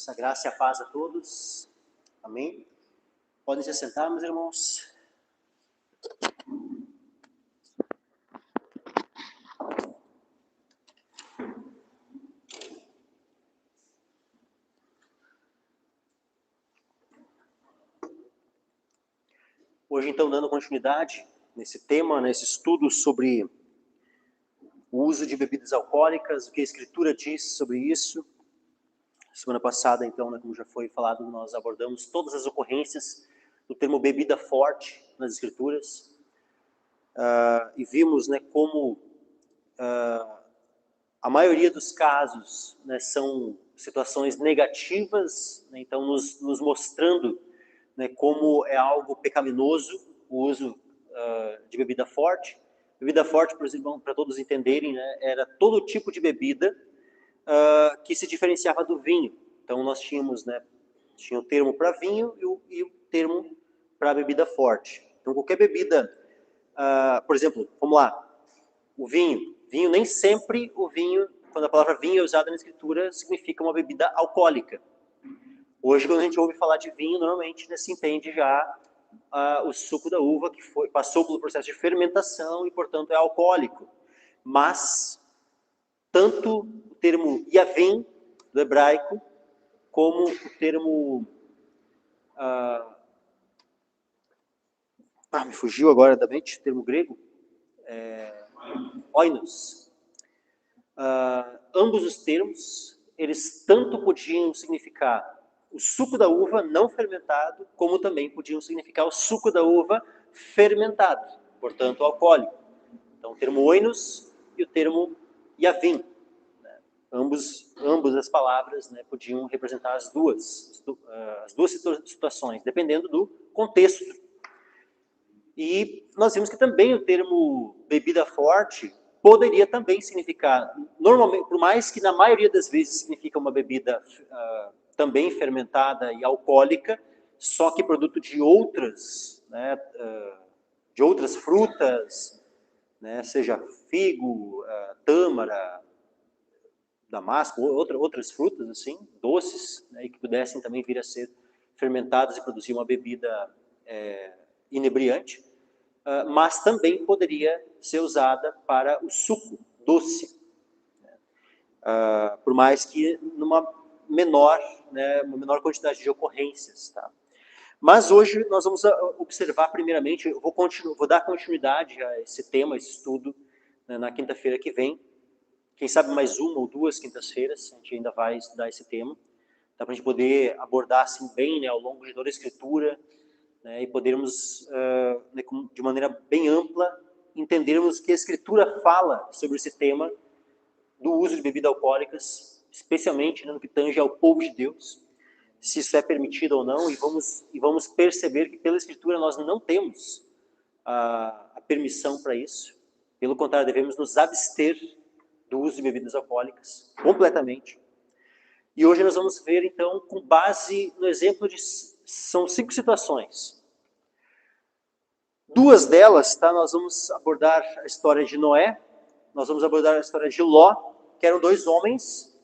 A graça e a paz a todos. Amém? Podem se sentar, meus irmãos. Hoje, então, dando continuidade nesse tema, nesse estudo sobre o uso de bebidas alcoólicas, o que a Escritura diz sobre isso. Semana passada, então, como já foi falado, nós abordamos todas as ocorrências do termo bebida forte nas Escrituras. E vimos como a maioria dos casos são situações negativas, então nos mostrando como é algo pecaminoso o uso de bebida forte. Bebida forte, para todos entenderem, era todo tipo de bebida que se diferenciava do vinho. Então nós tínhamos, tinha o termo para vinho e o termo para bebida forte. Então qualquer bebida, por exemplo, vamos lá, o vinho. Vinho, nem sempre o vinho, quando a palavra vinho é usada na Escritura, significa uma bebida alcoólica. Hoje, quando a gente ouve falar de vinho, normalmente se entende já o suco da uva que passou pelo processo de fermentação e, portanto, é alcoólico. Mas, tanto o termo yavim, do hebraico, como o termo... me fugiu agora da mente, o termo grego. Oinos. Ambos os termos, eles tanto podiam significar o suco da uva não fermentado, como também podiam significar o suco da uva fermentado, portanto alcoólico. Então o termo oinos e o termo yavim, ambas as palavras podiam representar as duas situações, dependendo do contexto. E nós vimos que também o termo bebida forte poderia também significar, normalmente, por mais que na maioria das vezes significa uma bebida também fermentada e alcoólica, só que produto de outras frutas, seja figo, tâmara, damasco, outras frutas assim, doces, e que pudessem também vir a ser fermentadas e produzir uma bebida inebriante. Mas também poderia ser usada para o suco doce, por mais que numa menor quantidade de ocorrências. Tá? Mas hoje nós vamos observar primeiramente, eu vou dar continuidade a esse tema, esse estudo, na quinta-feira que vem. Quem sabe mais uma ou duas quintas-feiras, a gente ainda vai estudar esse tema, para a gente poder abordar assim bem ao longo de toda a Escritura, e podermos, de maneira bem ampla, entendermos que a Escritura fala sobre esse tema do uso de bebidas alcoólicas, especialmente no que tange ao povo de Deus, se isso é permitido ou não, e vamos perceber que pela Escritura nós não temos a permissão para isso. Pelo contrário, devemos nos abster do uso de bebidas alcoólicas, completamente. E hoje nós vamos ver, então, com base no exemplo são 5 situações. 2 delas, nós vamos abordar a história de Noé, nós vamos abordar a história de Ló, que eram 2 homens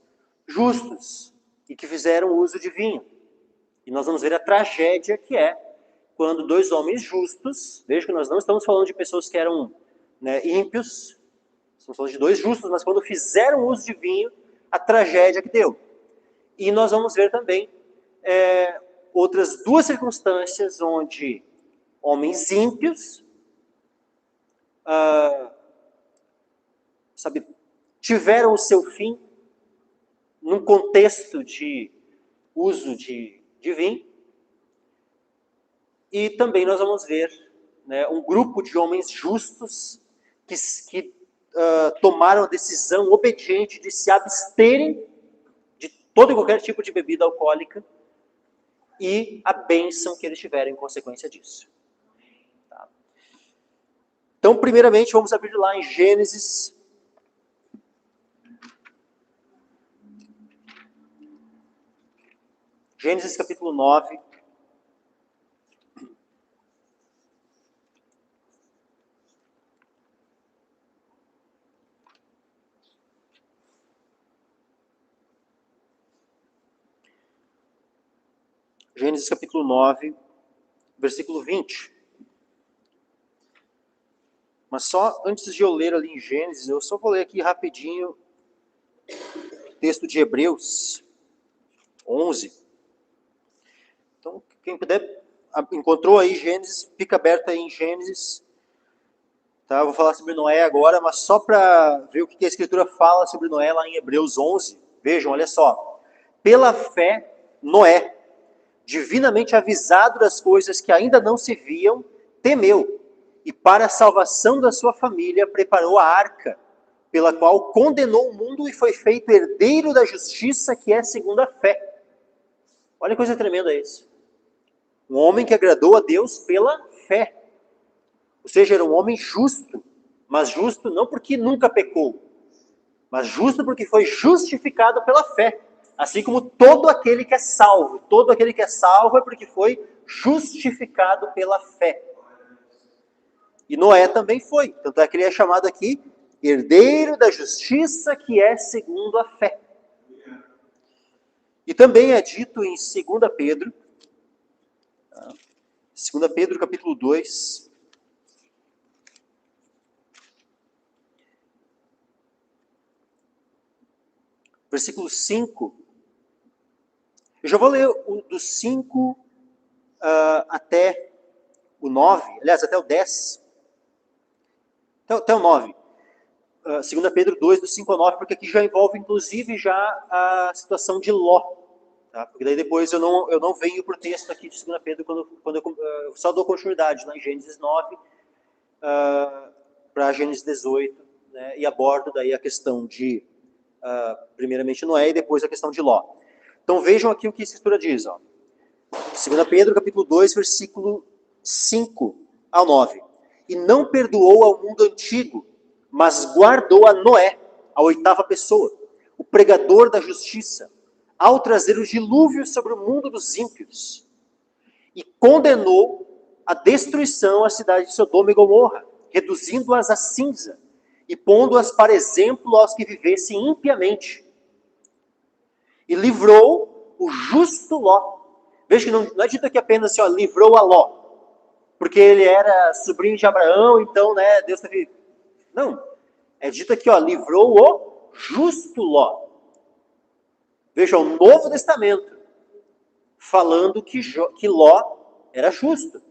justos e que fizeram uso de vinho. E nós vamos ver a tragédia que é quando 2 homens justos, veja que nós não estamos falando de pessoas que eram ímpios, estamos falando de 2 justos, mas quando fizeram uso de vinho, a tragédia que deu. E nós vamos ver também outras 2 circunstâncias onde homens ímpios tiveram o seu fim num contexto de uso de vinho. E também nós vamos ver um grupo de homens justos que tomaram a decisão obediente de se absterem de todo e qualquer tipo de bebida alcoólica e a bênção que eles tiveram em consequência disso. Tá? Então, primeiramente, vamos abrir lá em Gênesis. Gênesis capítulo 9. Gênesis capítulo 9, versículo 20. Mas só antes de eu ler ali em Gênesis, eu só vou ler aqui rapidinho o texto de Hebreus 11. Então, quem puder, encontrou aí Gênesis, fica aberto aí em Gênesis. Tá, eu vou falar sobre Noé agora, mas só para ver o que a Escritura fala sobre Noé lá em Hebreus 11. Vejam, olha só. Pela fé, Noé, divinamente avisado das coisas que ainda não se viam, temeu, e para a salvação da sua família preparou a arca, pela qual condenou o mundo e foi feito herdeiro da justiça que é segundo a fé. Olha que coisa tremenda isso. Um homem que agradou a Deus pela fé. Ou seja, era um homem justo, mas justo não porque nunca pecou, mas justo porque foi justificado pela fé. Assim como todo aquele que é salvo. Todo aquele que é salvo é porque foi justificado pela fé. E Noé também foi. Tanto é que ele é chamado aqui herdeiro da justiça que é segundo a fé. E também é dito em 2 Pedro, 2 Pedro capítulo 2, versículo 5. Eu já vou ler do 5 até o 9, aliás, até o 10. Até o 9. 2 Pedro 2, do 5 ao 9, porque aqui já envolve, inclusive, já a situação de Ló. Tá? Porque daí depois eu não venho para o texto aqui de 2 Pedro, quando eu só dou continuidade lá em Gênesis 9 para Gênesis 18, né, e abordo daí a questão de, primeiramente, Noé e depois a questão de Ló. Então vejam aqui o que a Escritura diz. 2 Pedro capítulo 2, versículo 5 ao 9. E não perdoou ao mundo antigo, mas guardou a Noé, a oitava pessoa, o pregador da justiça, ao trazer o dilúvio sobre o mundo dos ímpios. E condenou a destruição à cidade de Sodoma e Gomorra, reduzindo-as a cinza, e pondo-as para exemplo aos que vivessem impiamente. E livrou o justo Ló. Veja que não é dito aqui apenas assim, livrou a Ló, porque ele era sobrinho de Abraão, então, né, Deus teve... Não, é dito aqui, livrou o justo Ló. Veja, o Novo Testamento falando que Ló era justo.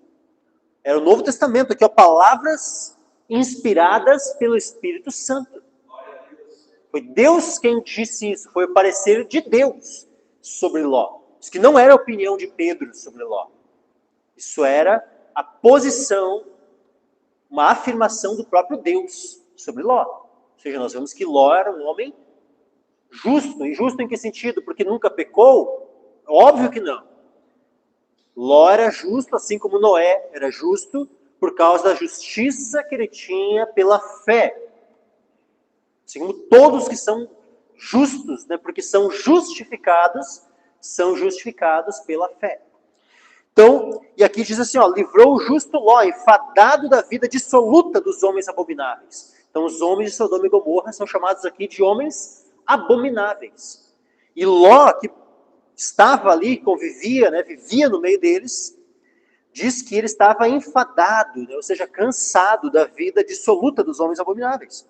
Era o Novo Testamento aqui, palavras inspiradas pelo Espírito Santo. Foi Deus quem disse isso, foi o parecer de Deus sobre Ló. Isso que não era a opinião de Pedro sobre Ló. Isso era a posição, uma afirmação do próprio Deus sobre Ló. Ou seja, nós vemos que Ló era um homem justo. E justo em que sentido? Porque nunca pecou? Óbvio que não. Ló era justo, assim como Noé era justo, por causa da justiça que ele tinha pela fé. Assim como todos que são justos, né, porque são justificados pela fé. Então, e aqui diz assim, livrou o justo Ló, enfadado da vida dissoluta dos homens abomináveis. Então, os homens de Sodoma e Gomorra são chamados aqui de homens abomináveis. E Ló, que estava ali, convivia, né, vivia no meio deles, diz que ele estava enfadado, né, ou seja, cansado da vida dissoluta dos homens abomináveis.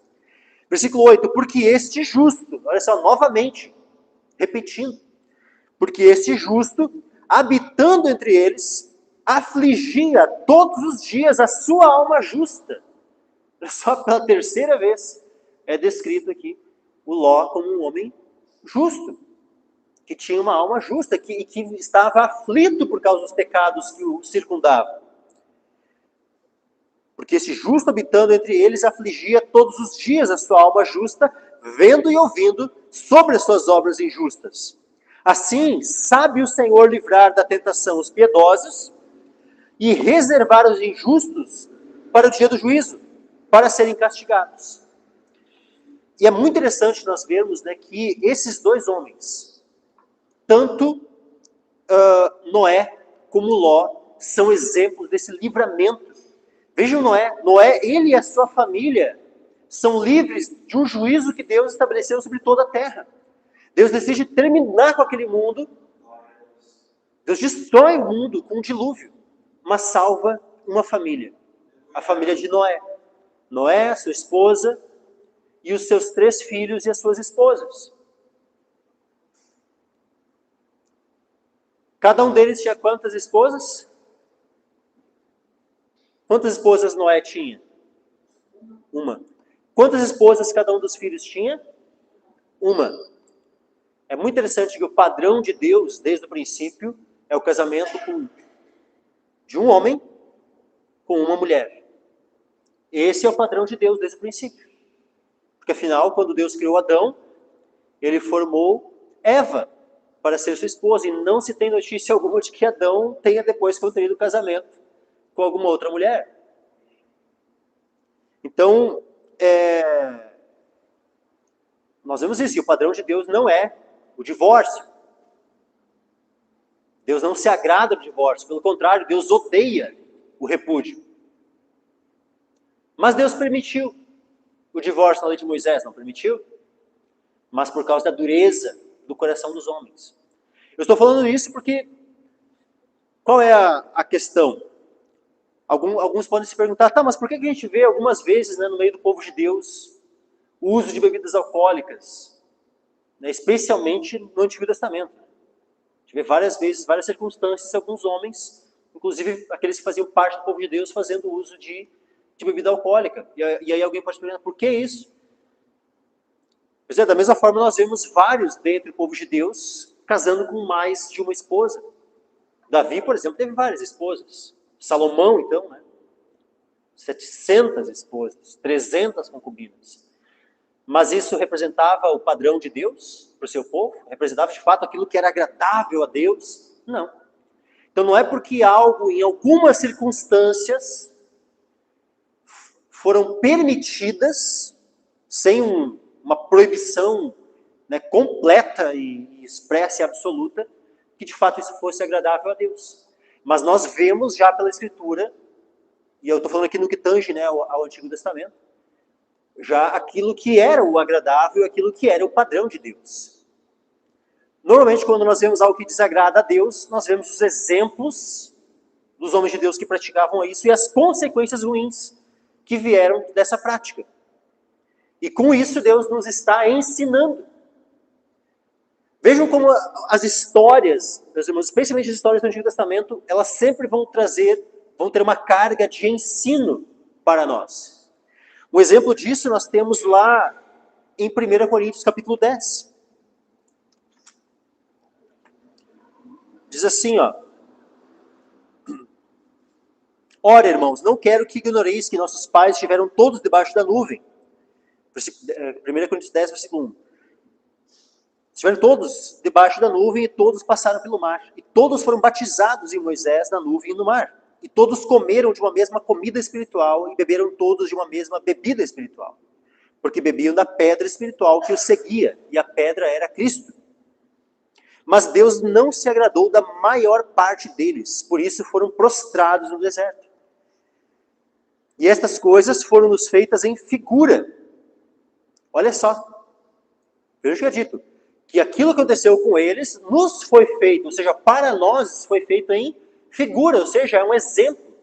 Versículo 8, porque este justo, olha só, novamente, repetindo, porque este justo, habitando entre eles, afligia todos os dias a sua alma justa. Só pela terceira vez é descrito aqui o Ló como um homem justo, que tinha uma alma justa, e que estava aflito por causa dos pecados que o circundavam. Porque esse justo habitando entre eles afligia todos os dias a sua alma justa, vendo e ouvindo sobre as suas obras injustas. Assim, sabe o Senhor livrar da tentação os piedosos e reservar os injustos para o dia do juízo, para serem castigados. E é muito interessante nós vermos, né, que esses dois homens, tanto Noé como Ló, são exemplos desse livramento. Vejam Noé, ele e a sua família são livres de um juízo que Deus estabeleceu sobre toda a terra. Deus decide terminar com aquele mundo Deus destrói o mundo com um dilúvio, mas salva uma família. A família de Noé. Noé, sua esposa, e os seus 3 filhos e as suas esposas. Cada um deles tinha quantas esposas? Quantas esposas Noé tinha? Uma. Quantas esposas cada um dos filhos tinha? Uma. É muito interessante que o padrão de Deus, desde o princípio, é o casamento de um homem com uma mulher. Esse é o padrão de Deus desde o princípio. Porque afinal, quando Deus criou Adão, ele formou Eva para ser sua esposa. E não se tem notícia alguma de que Adão tenha depois contraído casamento com alguma outra mulher. Então, nós vemos isso, que o padrão de Deus não é o divórcio. Deus não se agrada do divórcio, pelo contrário, Deus odeia o repúdio. Mas Deus permitiu o divórcio na lei de Moisés, não permitiu? Mas por causa da dureza do coração dos homens. Eu estou falando isso porque, qual é a questão? Alguns podem se perguntar, tá, mas por que a gente vê algumas vezes, né, no meio do povo de Deus, o uso de bebidas alcoólicas, né, especialmente no Antigo Testamento? A gente vê várias vezes, várias circunstâncias, alguns homens, inclusive aqueles que faziam parte do povo de Deus, fazendo uso de bebida alcoólica. E aí alguém pode perguntar, por que isso? Pois é, da mesma forma nós vemos vários dentro do povo de Deus casando com mais de uma esposa. Davi, por exemplo, teve várias esposas. Salomão, então, né? 700 esposas, 300 concubinas. Mas isso representava o padrão de Deus para o seu povo? Representava de fato aquilo que era agradável a Deus? Não. Então não é porque algo, em algumas circunstâncias, foram permitidas, sem uma proibição, né, completa e expressa e absoluta, que de fato isso fosse agradável a Deus. Mas nós vemos já pela Escritura, e eu estou falando aqui no que tange, né, ao Antigo Testamento, já aquilo que era o agradável, aquilo que era o padrão de Deus. Normalmente, quando nós vemos algo que desagrada a Deus, nós vemos os exemplos dos homens de Deus que praticavam isso e as consequências ruins que vieram dessa prática. E com isso Deus nos está ensinando. Vejam como as histórias, meus irmãos, especialmente as histórias do Antigo Testamento, elas sempre vão ter uma carga de ensino para nós. Um exemplo disso nós temos lá em 1 Coríntios capítulo 10. Diz assim, ó. Ora, irmãos, não quero que ignoreis que nossos pais estiveram todos debaixo da nuvem. 1 Coríntios 10, versículo 1. Estiveram todos debaixo da nuvem e todos passaram pelo mar. E todos foram batizados em Moisés na nuvem e no mar. E todos comeram de uma mesma comida espiritual e beberam todos de uma mesma bebida espiritual. Porque bebiam da pedra espiritual que os seguia. E a pedra era Cristo. Mas Deus não se agradou da maior parte deles. Por isso foram prostrados no deserto. E estas coisas foram nos feitas em figura. Olha só. Eu já tinha dito que aquilo que aconteceu com eles nos foi feito, ou seja, para nós foi feito em figura, ou seja, é um exemplo.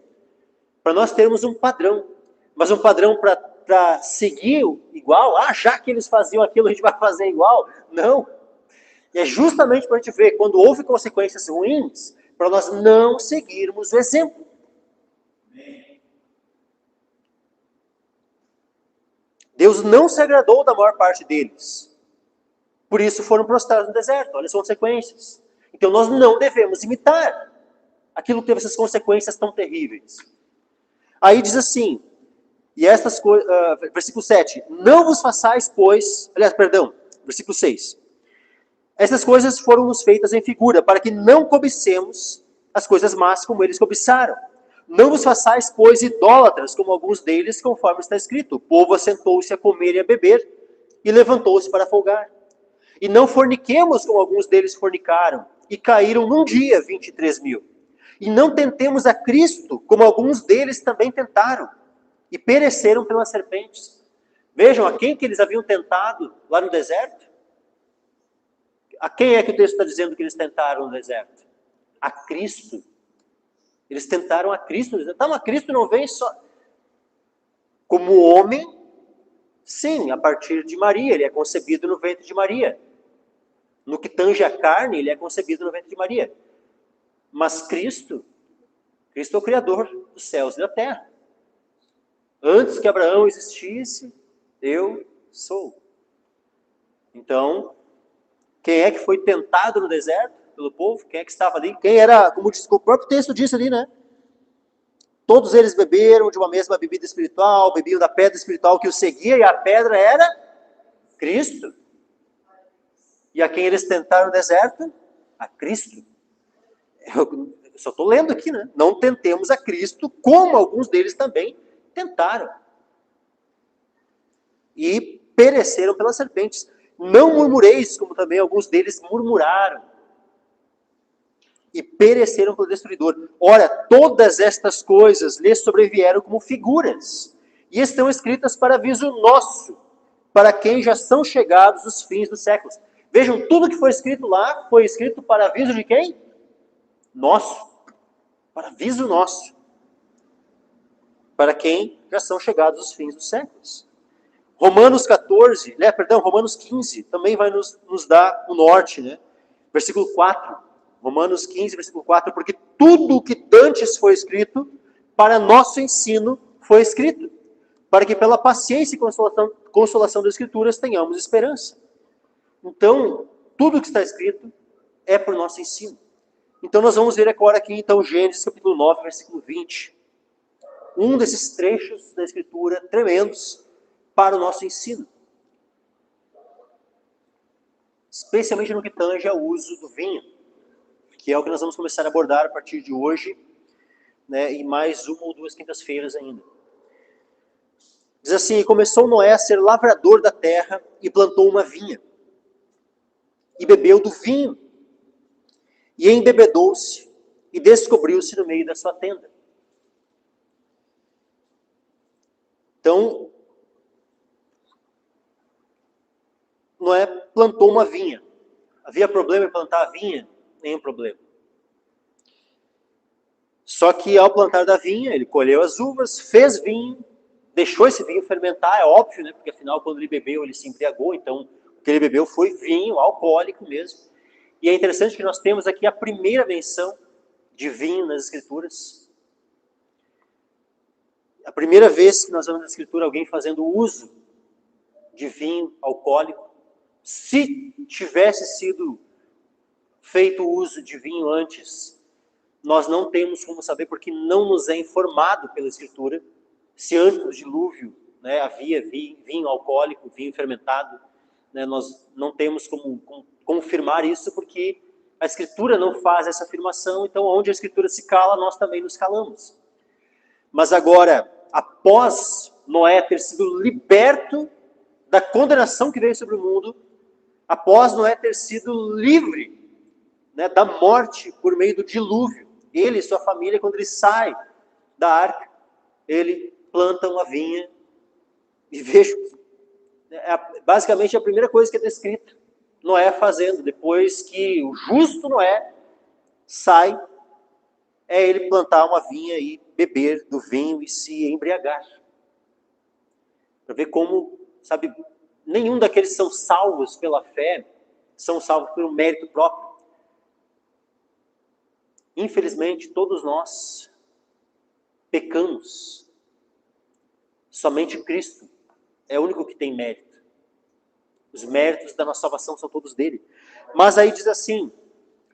Para nós termos um padrão. Mas um padrão para seguir igual, já que eles faziam aquilo, a gente vai fazer igual. Não. E é justamente para a gente ver, quando houve consequências ruins, para nós não seguirmos o exemplo. Deus não se agradou da maior parte deles. Por isso foram prostrados no deserto. Olha as consequências. Então nós não devemos imitar aquilo que teve essas consequências tão terríveis. Aí diz assim, e estas coisas, versículo 7, não vos façais, pois, versículo 6. Estas coisas foram nos feitas em figura, para que não cobicemos as coisas más como eles cobiçaram. Não vos façais, pois, idólatras, como alguns deles, conforme está escrito. O povo assentou-se a comer e a beber, e levantou-se para folgar. E não forniquemos como alguns deles fornicaram, e caíram num dia 23.000. E não tentemos a Cristo, como alguns deles também tentaram, e pereceram pelas serpentes. Vejam, a quem que eles haviam tentado lá no deserto? A quem é que o texto está dizendo que eles tentaram no deserto? a Cristo. Eles tentaram a Cristo. Mas Cristo não vem só como homem. Sim, a partir de Maria. Ele é concebido no ventre de Maria. No que tange a carne, ele é concebido no ventre de Maria. Mas Cristo é o Criador dos céus e da terra. Antes que Abraão existisse, eu sou. Então, quem é que foi tentado no deserto pelo povo? Quem é que estava ali? Quem era, como o próprio texto diz ali, né? Todos eles beberam de uma mesma bebida espiritual, bebiam da pedra espiritual que os seguia, e a pedra era Cristo. E a quem eles tentaram no deserto? A Cristo. Eu só estou lendo aqui, né? Não tentemos a Cristo, como alguns deles também tentaram. E pereceram pelas serpentes. Não murmureis, como também alguns deles murmuraram. E pereceram pelo destruidor. Ora, todas estas coisas lhes sobrevieram como figuras. E estão escritas para aviso nosso, para quem já são chegados os fins dos séculos. Vejam, tudo que foi escrito lá, foi escrito para aviso de quem? Nosso. Para aviso nosso. Para quem já são chegados os fins dos séculos. Romanos 15, também vai nos dar o norte, né? Versículo 4. Romanos 15, versículo 4. Porque tudo o que dantes foi escrito, para nosso ensino foi escrito. Para que pela paciência e consolação das Escrituras tenhamos esperança. Então, tudo que está escrito é por nosso ensino. Então, nós vamos ver agora aqui, então, Gênesis capítulo 9, versículo 20. Um desses trechos da Escritura tremendos para o nosso ensino. Especialmente no que tange ao uso do vinho, que é o que nós vamos começar a abordar a partir de hoje, né, e mais uma ou duas quintas-feiras ainda. Diz assim: começou Noé a ser lavrador da terra e plantou uma vinha. E bebeu do vinho. E embebedou-se e descobriu-se no meio da sua tenda. Então, Noé plantou uma vinha. Havia problema em plantar a vinha? Nenhum problema. Só que ao plantar da vinha, ele colheu as uvas, fez vinho, deixou esse vinho fermentar, é óbvio, né? Porque afinal, quando ele bebeu, ele se embriagou. Então, o que ele bebeu foi vinho alcoólico mesmo. E é interessante que nós temos aqui a primeira menção de vinho nas Escrituras. A primeira vez que nós vemos na Escritura alguém fazendo uso de vinho alcoólico. Se tivesse sido feito uso de vinho antes, nós não temos como saber, porque não nos é informado pela Escritura, se antes do dilúvio, né, havia vinho alcoólico, vinho fermentado. Né, nós não temos como confirmar isso, porque a Escritura não faz essa afirmação. Então, onde a Escritura se cala, nós também nos calamos. Mas agora, após Noé ter sido liberto da condenação que veio sobre o mundo, após Noé ter sido livre, né, da morte por meio do dilúvio, ele e sua família, quando ele sai da arca, ele planta uma vinha. E veja, basicamente a primeira coisa que é descrita Noé fazendo, depois que o justo Noé sai, é ele plantar uma vinha e beber do vinho e se embriagar. Para ver como, sabe, nenhum daqueles são salvos pela fé, são salvos pelo mérito próprio. Infelizmente, todos nós pecamos. Somente Cristo é o único que tem mérito. Os méritos da nossa salvação são todos dele. Mas aí diz assim,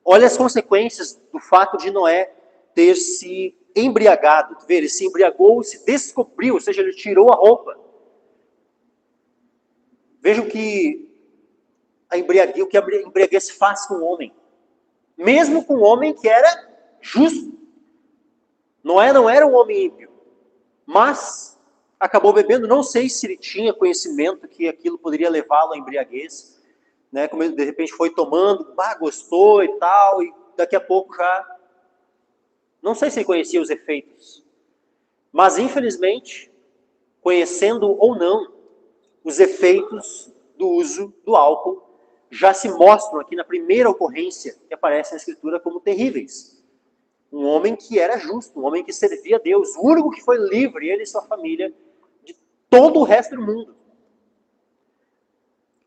olha as consequências do fato de Noé ter se embriagado. Ele se embriagou, se descobriu, ou seja, ele tirou a roupa. Vejam que a embriaguez faz com o homem. Mesmo com um homem que era justo. Noé não era um homem ímpio, mas acabou bebendo. Não sei se ele tinha conhecimento que aquilo poderia levá-lo à embriaguez, né? Como ele de repente foi tomando, gostou e tal, e daqui a pouco já... Não sei se ele conhecia os efeitos, mas infelizmente, conhecendo ou não, os efeitos do uso do álcool já se mostram aqui na primeira ocorrência que aparece na Escritura como terríveis. Um homem que era justo, um homem que servia a Deus, o único que foi livre, ele e sua família, de todo o resto do mundo.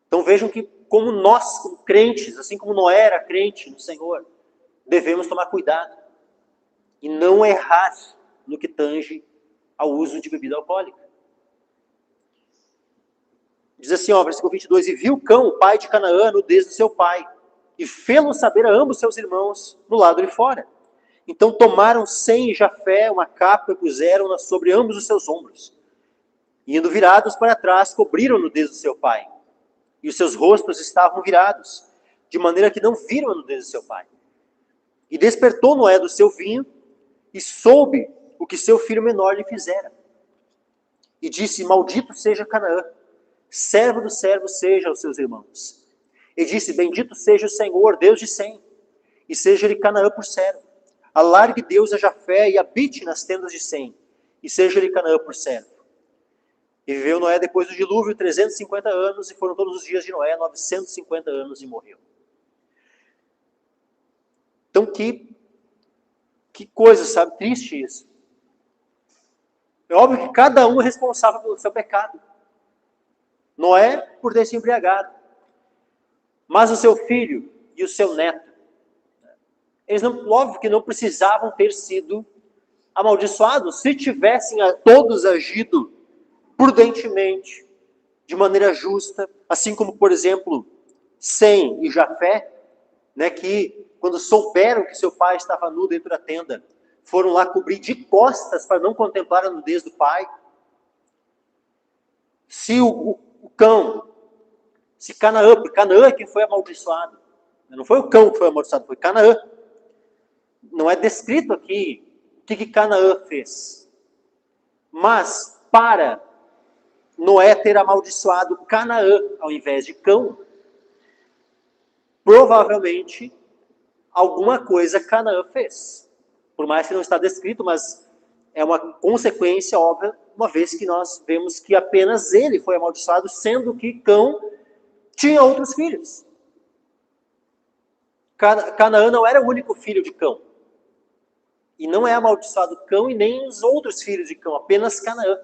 Então vejam que como nós, como crentes, assim como Noé era crente no Senhor, devemos tomar cuidado e não errar no que tange ao uso de bebida alcoólica. Diz assim, ó, versículo 22, e viu o cão, o pai de Canaã, a nudez do seu pai, e fê-lo saber a ambos seus irmãos no lado de fora. Então tomaram Sem e Jafé uma capa e puseram-na sobre ambos os seus ombros. E indo virados para trás, cobriram a nudez do seu pai. E os seus rostos estavam virados, de maneira que não viram a nudez do seu pai. E despertou Noé do seu vinho, e soube o que seu filho menor lhe fizera. E disse, maldito seja Canaã, servo do servo seja aos seus irmãos. E disse, bendito seja o Senhor, Deus de Sem, e seja-lhe Canaã por servo. Alargue Deus a Jafé e habite nas tendas de Sem, e seja-lhe Canaã por servo. E viveu Noé depois do dilúvio 350 anos, e foram todos os dias de Noé 950 anos, e morreu. Então que coisa, sabe? Triste isso. É óbvio que cada um é responsável pelo seu pecado. Noé por ter se embriagado. Mas o seu filho e o seu neto, eles não, óbvio que não precisavam ter sido amaldiçoados se tivessem todos agido prudentemente, de maneira justa, assim como, por exemplo, Sem e Jafé, né, que quando souberam que seu pai estava nu dentro da tenda, foram lá cobrir de costas para não contemplar a nudez do pai. Se o cão, se Canaã, porque Canaã é quem foi amaldiçoado, não foi o cão que foi amaldiçoado, foi Canaã. Não é descrito aqui o que Canaã fez. Mas, para Noé ter amaldiçoado Canaã ao invés de cão, provavelmente alguma coisa Canaã fez. Por mais que não está descrito, mas é uma consequência óbvia, uma vez que nós vemos que apenas ele foi amaldiçoado, sendo que cão tinha outros filhos. Canaã não era o único filho de cão. E não é amaldiçoado cão e nem os outros filhos de cão, apenas Canaã.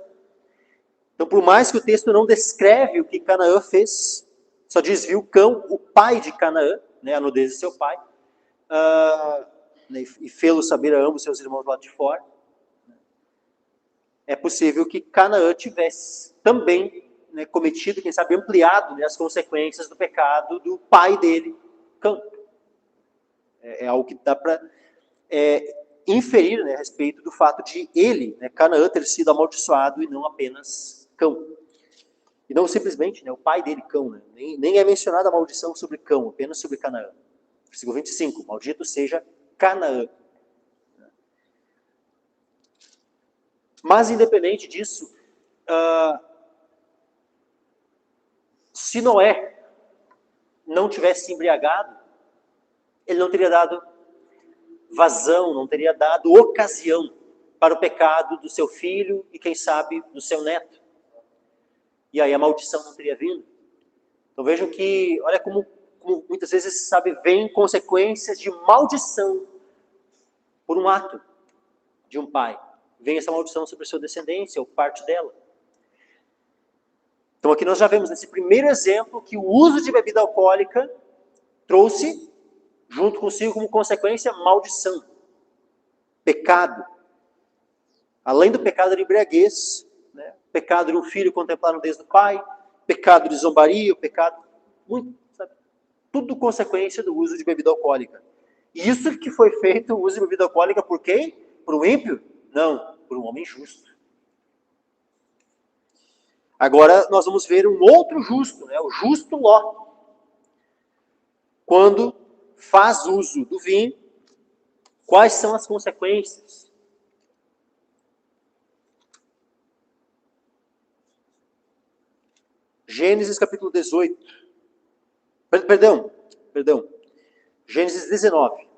Então, por mais que o texto não descreve o que Canaã fez, só diz, viu cão, o pai de Canaã, né, a nudez de seu pai, e fê-lo saber a ambos seus irmãos lá de fora. É possível que Canaã tivesse também, né, cometido, quem sabe ampliado, né, as consequências do pecado do pai dele, cão. É algo que dá para inferir, né, a respeito do fato de ele, né, Canaã, ter sido amaldiçoado e não apenas cão. E não simplesmente, né, o pai dele, cão. Né, nem é mencionada a maldição sobre cão, apenas sobre Canaã. Versículo 25, maldito seja Canaã. Mas, independente disso, se Noé não tivesse se embriagado, ele não teria dado vazão, não teria dado ocasião para o pecado do seu filho e, quem sabe, do seu neto. E aí a maldição não teria vindo. Então vejam que, olha como muitas vezes, sabe, vem consequências de maldição por um ato de um pai. Vem essa maldição sobre a sua descendência, ou parte dela. Então aqui nós já vemos nesse primeiro exemplo que o uso de bebida alcoólica trouxe junto consigo como consequência maldição, pecado. Além do pecado de embriaguez, né, pecado de um filho contemplar a nudez do pai, pecado de zombaria, o pecado, sabe, tudo consequência do uso de bebida alcoólica. E isso que foi feito, o uso de bebida alcoólica, por quem? Por um ímpio? Não, por um homem justo. Agora nós vamos ver um outro justo, né, o justo Ló. Quando faz uso do vinho, quais são as consequências? Gênesis capítulo 18. Perdão. Gênesis 19.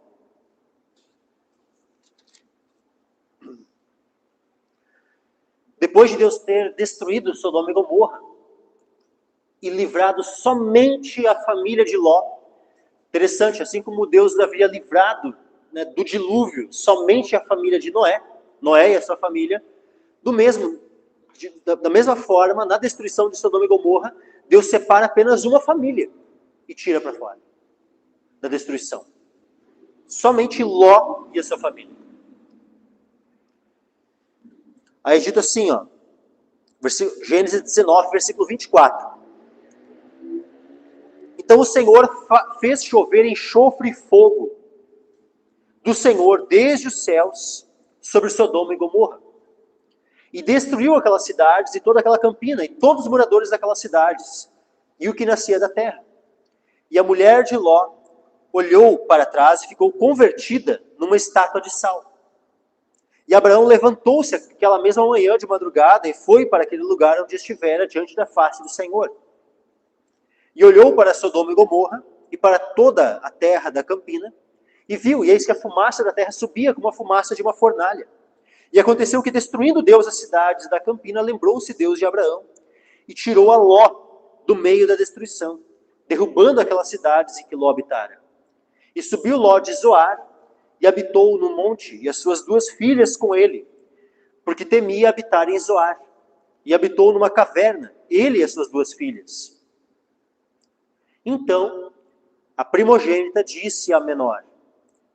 Depois de Deus ter destruído Sodoma e Gomorra e livrado somente a família de Ló, interessante, assim como Deus havia livrado né, do dilúvio somente a família de Noé, Noé e a sua família, da mesma forma, na destruição de Sodoma e Gomorra, Deus separa apenas uma família e tira para fora da destruição. Somente Ló e a sua família. Aí é dito assim, ó, Gênesis 19, versículo 24. Então o Senhor fez chover enxofre e fogo do Senhor desde os céus sobre Sodoma e Gomorra. E destruiu aquelas cidades e toda aquela campina, e todos os moradores daquelas cidades, e o que nascia da terra. E a mulher de Ló olhou para trás e ficou convertida numa estátua de sal. E Abraão levantou-se aquela mesma manhã de madrugada e foi para aquele lugar onde estivera diante da face do Senhor. E olhou para Sodoma e Gomorra e para toda a terra da campina, e viu, e eis que a fumaça da terra subia como a fumaça de uma fornalha. E aconteceu que, destruindo Deus as cidades da campina, lembrou-se Deus de Abraão, e tirou a Ló do meio da destruição, derrubando aquelas cidades em que Ló habitara. E subiu Ló de Zoar, e habitou no monte, e as suas 2 filhas com ele, porque temia habitar em Zoar. E habitou numa caverna, ele e as suas 2 filhas. Então, a primogênita disse à menor: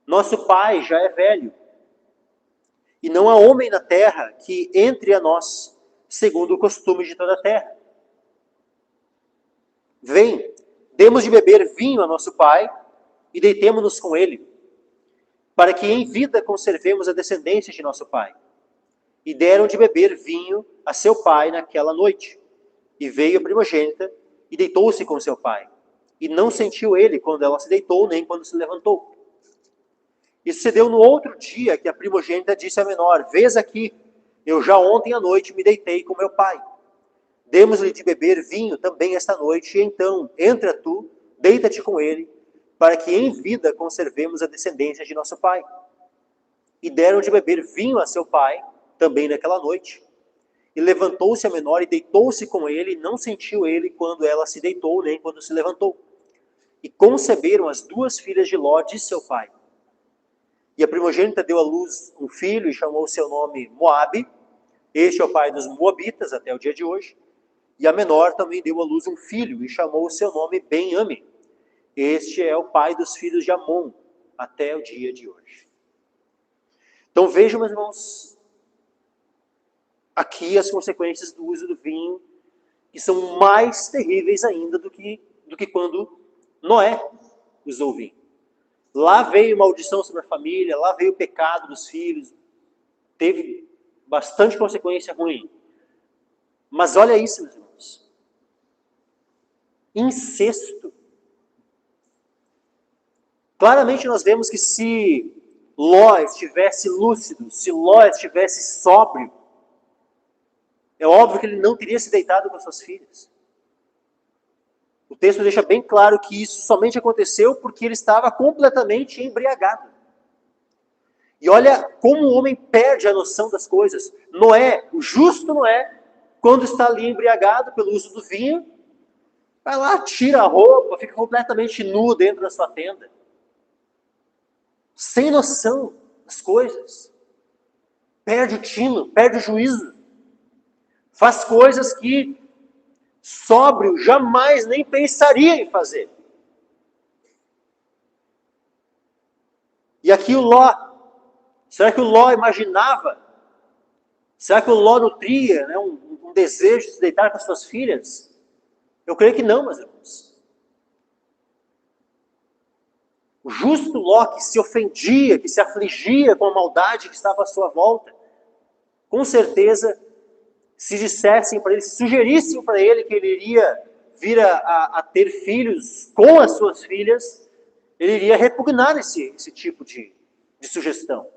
nosso pai já é velho, e não há homem na terra que entre a nós, segundo o costume de toda a terra. Vem, demos de beber vinho a nosso pai, e deitemo-nos com ele, para que em vida conservemos a descendência de nosso pai. E deram de beber vinho a seu pai naquela noite. E veio a primogênita, e deitou-se com seu pai. E não sentiu ele quando ela se deitou, nem quando se levantou. E sucedeu no outro dia que a primogênita disse à menor: vês aqui, eu já ontem à noite me deitei com meu pai. Demos-lhe de beber vinho também esta noite, e então, entra tu, deita-te com ele, para que em vida conservemos a descendência de nosso pai. E deram de beber vinho a seu pai, também naquela noite. E levantou-se a menor e deitou-se com ele, e não sentiu ele quando ela se deitou, nem quando se levantou. E conceberam as 2 filhas de Ló de seu pai. E a primogênita deu à luz um filho e chamou seu nome Moabe. Este é o pai dos Moabitas até o dia de hoje. E a menor também deu à luz um filho e chamou seu nome Ben-Ami. Este é o pai dos filhos de Amon até o dia de hoje. Então vejam, meus irmãos, aqui as consequências do uso do vinho, que são mais terríveis ainda do que quando Noé usou vinho. Lá veio maldição sobre a família, lá veio o pecado dos filhos, teve bastante consequência ruim. Mas olha isso, meus irmãos. Incesto. Claramente nós vemos que se Ló estivesse lúcido, se Ló estivesse sóbrio, é óbvio que ele não teria se deitado com as suas filhas. O texto deixa bem claro que isso somente aconteceu porque ele estava completamente embriagado. E olha como o homem perde a noção das coisas. Noé, o justo Noé, quando está ali embriagado pelo uso do vinho, vai lá, tira a roupa, fica completamente nu dentro da sua tenda. Sem noção das coisas. Perde o tino, perde o juízo. Faz coisas que sóbrio jamais nem pensaria em fazer. E aqui o Ló, será que o Ló imaginava? Será que o Ló nutria, né, um desejo de se deitar com as suas filhas? Eu creio que não, meus irmãos. O justo Ló que se ofendia, que se afligia com a maldade que estava à sua volta, com certeza, se dissessem para ele, se sugerissem para ele que ele iria vir a ter filhos com as suas filhas, ele iria repugnar esse tipo de sugestão.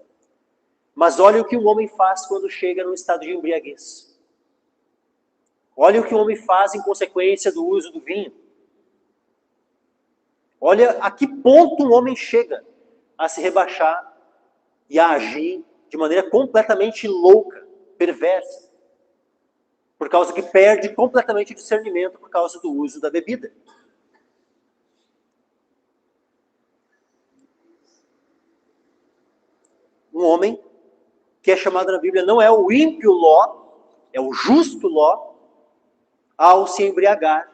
Mas olha o que um homem faz quando chega num estado de embriaguez. Olha o que um homem faz em consequência do uso do vinho. Olha a que ponto um homem chega a se rebaixar e a agir de maneira completamente louca, perversa, por causa que perde completamente o discernimento por causa do uso da bebida. um homem que é chamado na Bíblia, não é o ímpio Ló, é o justo Ló, ao se embriagar,